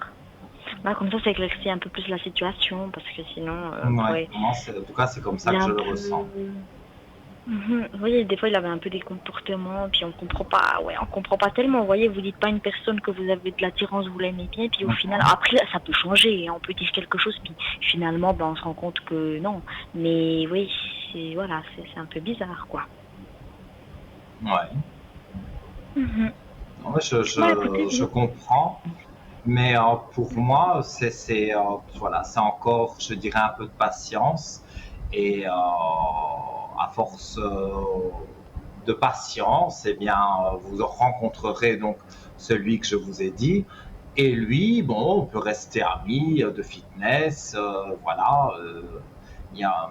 Bah, comme ça, ça éclaircit un peu plus la situation, parce que sinon, Ouais, ouais, moi, en tout cas, c'est comme il ça est que je un le peu. ressens. Vous voyez, des fois, il avait un peu des comportements, puis on comprend pas, ouais, on comprend pas tellement. Vous voyez, vous dites pas à une personne que vous avez de l'attirance, vous l'aimez bien, puis au final, Mhm. après, ça peut changer, hein, on peut dire quelque chose, puis finalement, ben, on se rend compte que non. Mais oui, voilà, c'est un peu bizarre, quoi. Ouais. Mhm. Non, mais Bah, écoutez, je oui. comprends. Mais pour moi, voilà, c'est encore, je dirais, un peu de patience. Et à force de patience, eh bien, vous rencontrerez donc celui que je vous ai dit. Et lui, bon, on peut rester amis de fitness, voilà. Il y a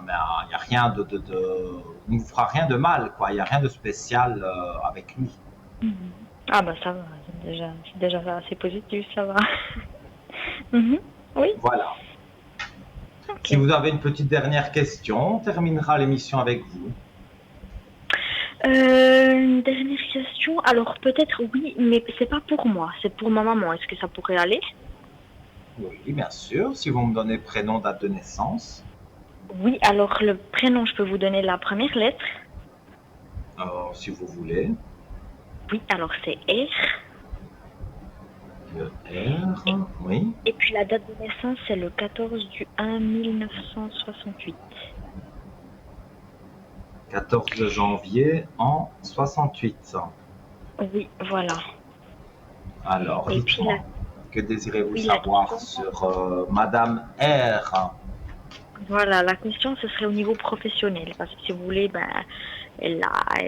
rien il ne vous fera rien de mal, quoi. Il n'y a rien de spécial avec lui. Mhm. Ah, bah, ça va, c'est déjà assez positif, ça va. Mhm. Oui, Voilà. Si ok. vous avez une petite dernière question, on terminera l'émission avec vous. Une dernière question. Alors peut-être oui, mais c'est pas pour moi, c'est pour ma maman. Est-ce que ça pourrait aller? Oui, bien sûr. Si vous me donnez prénom, date de naissance, Oui, alors le prénom, je peux vous donner la première lettre. si vous voulez, Oui, alors c'est R. le R, Et, oui, et puis la date de naissance, c'est le 14 du 1 1968. 14 janvier en 68. Oui, voilà. Alors, Et puis dites-moi, que désirez-vous oui, la savoir question, sur Madame R? voilà, la question, ce serait au niveau professionnel. Parce que si vous voulez, ben,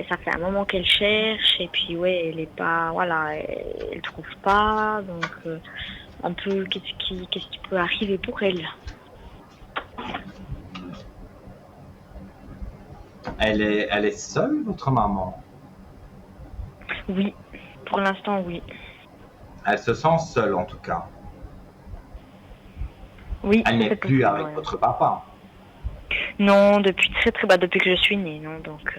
ça fait un moment qu'elle cherche, et puis ouais, elle est pas, voilà, elle trouve pas, donc un peu qu'est-ce qui peut arriver pour elle. Elle est seule, votre maman? Oui, pour l'instant, oui. Elle se sent seule, en tout cas. Oui, Elle ça n'est c'est plus possible, avec ouais. votre papa. Non, depuis très très bas, depuis que je suis née, non, donc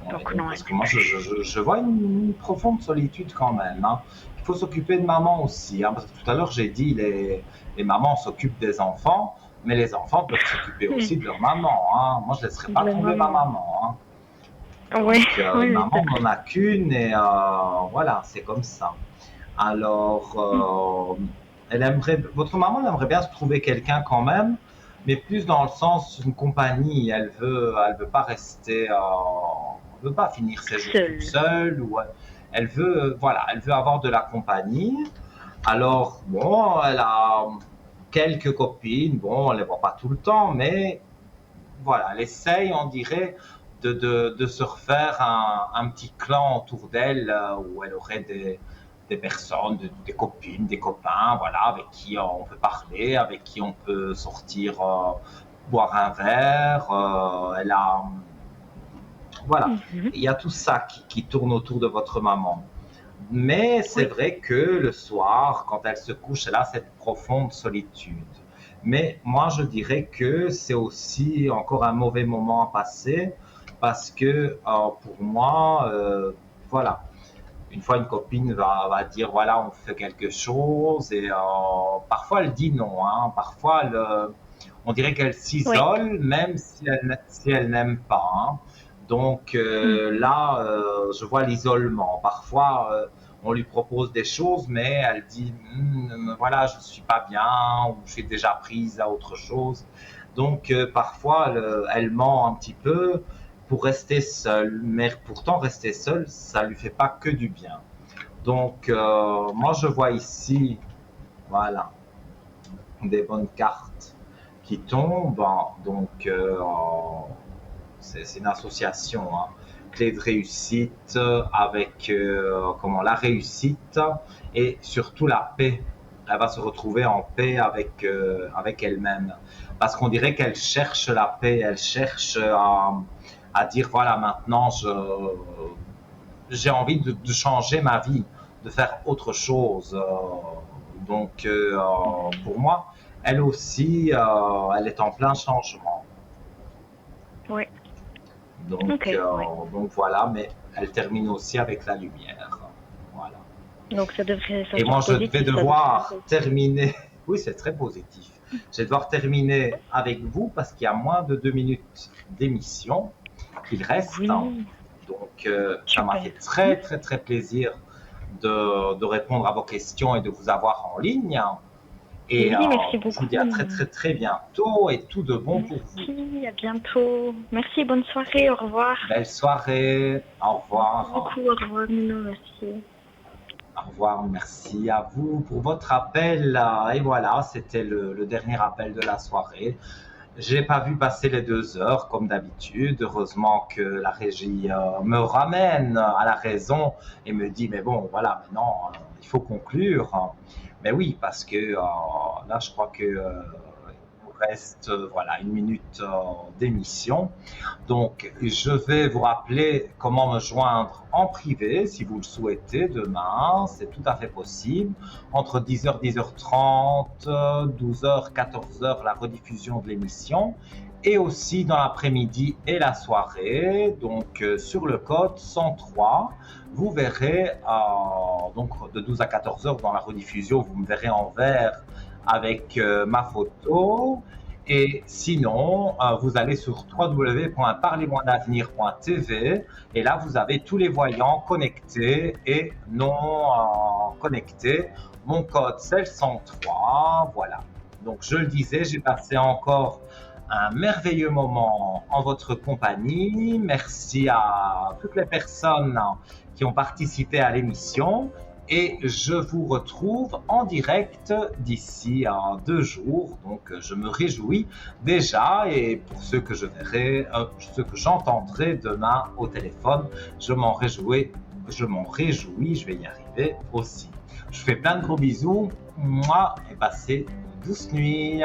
Oui, non, elle parce que n'est moi, plus. je vois une profonde solitude quand même, hein. Il faut s'occuper de maman aussi, hein, parce que tout à l'heure, j'ai dit les mamans s'occupent des enfants, mais les enfants peuvent s'occuper aussi de leur maman, hein. Moi, je ne laisserai De pas la tomber ma maman. maman, hein. Oui, Donc, oui, une oui, maman, c'est on n'en vrai. a qu'une et voilà, c'est comme ça. Alors, votre maman, elle aimerait bien se trouver quelqu'un quand même, mais plus dans le sens d'une compagnie. Elle veut pas rester, elle veut pas finir ses jours toute Seule. seule ou elle veut, voilà, elle veut avoir de la compagnie. Alors, bon, elle a quelques copines. Bon, elle les voit pas tout le temps, mais voilà, elle essaye, on dirait, de se refaire un petit clan autour d'elle où elle aurait des personnes, des copines, des copains, voilà, avec qui on peut parler, avec qui on peut sortir boire un verre. Voilà, Mhm. il y a tout ça qui tourne autour de votre maman. Mais c'est Oui. vrai que le soir, quand elle se couche, elle a cette profonde solitude. Mais moi, je dirais que c'est aussi encore un mauvais moment à passer parce que pour moi, voilà. Une fois, une copine va dire, voilà, on fait quelque chose, et parfois elle dit non, hein. Parfois, on dirait qu'elle Oui. s'isole, même si elle n'aime pas, hein. Donc là, je vois l'isolement. Parfois, on lui propose des choses, mais elle dit, voilà, je ne suis pas bien, ou je suis déjà prise à autre chose. Donc parfois, elle ment un petit peu pour rester seule, mais pourtant rester seule, ça lui fait pas que du bien. Donc moi, je vois ici, voilà, des bonnes cartes qui tombent. Donc c'est une association, hein. Clé de réussite avec comment, la réussite et surtout la paix. Elle va se retrouver en paix avec elle-même. Parce qu'on dirait qu'elle cherche la paix, elle cherche à dire, voilà, maintenant, j'ai envie de changer ma vie, de faire autre chose. Donc, pour moi, elle aussi, elle est en plein changement. Oui. Donc, Ok, oui. donc voilà, mais elle termine aussi avec la lumière. Voilà. Donc ça Et moi, je vais devoir terminer. Oui, c'est très positif. Je vais devoir terminer avec vous parce qu'il y a moins de 2 minutes d'émission qu'il reste. Oui. Donc, ça m'a fait très, très plaisir de répondre à vos questions et de vous avoir en ligne. Et oui, merci beaucoup. je vous dis à très, très, très bientôt et tout de bon pour vous. Merci, à bientôt. Merci, bonne soirée, au revoir. Belle soirée, au revoir. Merci beaucoup, au revoir, Mino, merci. Au revoir, merci à vous pour votre appel. Et voilà, c'était le dernier appel de la soirée. J'ai pas vu passer les 2 heures comme d'habitude. Heureusement que la régie me ramène à la raison et me dit, mais bon, voilà, maintenant, il faut conclure. Mais oui, parce que là, je crois que il nous reste voilà, 1 minute d'émission. Donc, je vais vous rappeler comment me joindre en privé si vous le souhaitez demain. C'est tout à fait possible. Entre 10h, 10h30, 12h, 14h, la rediffusion de l'émission. Et aussi dans l'après-midi et la soirée. Donc, sur le code 103, vous verrez, donc de 12 à 14h dans la rediffusion, vous me verrez en vert avec ma photo. Et sinon, vous allez sur www.parlez-moi-d'avenir.tv et là, vous avez tous les voyants connectés et non connectés. Mon code, c'est le 103. Voilà. Donc, je le disais, j'ai passé encore un merveilleux moment en votre compagnie. Merci à toutes les personnes qui ont participé à l'émission. Et je vous retrouve en direct d'ici à 2 jours. Donc, je me réjouis déjà. Et pour ceux que je verrai, ceux que j'entendrai demain au téléphone, je m'en réjouis. Je vais y arriver aussi. Je vous fais plein de gros bisous. Moi, et passez une douce nuit.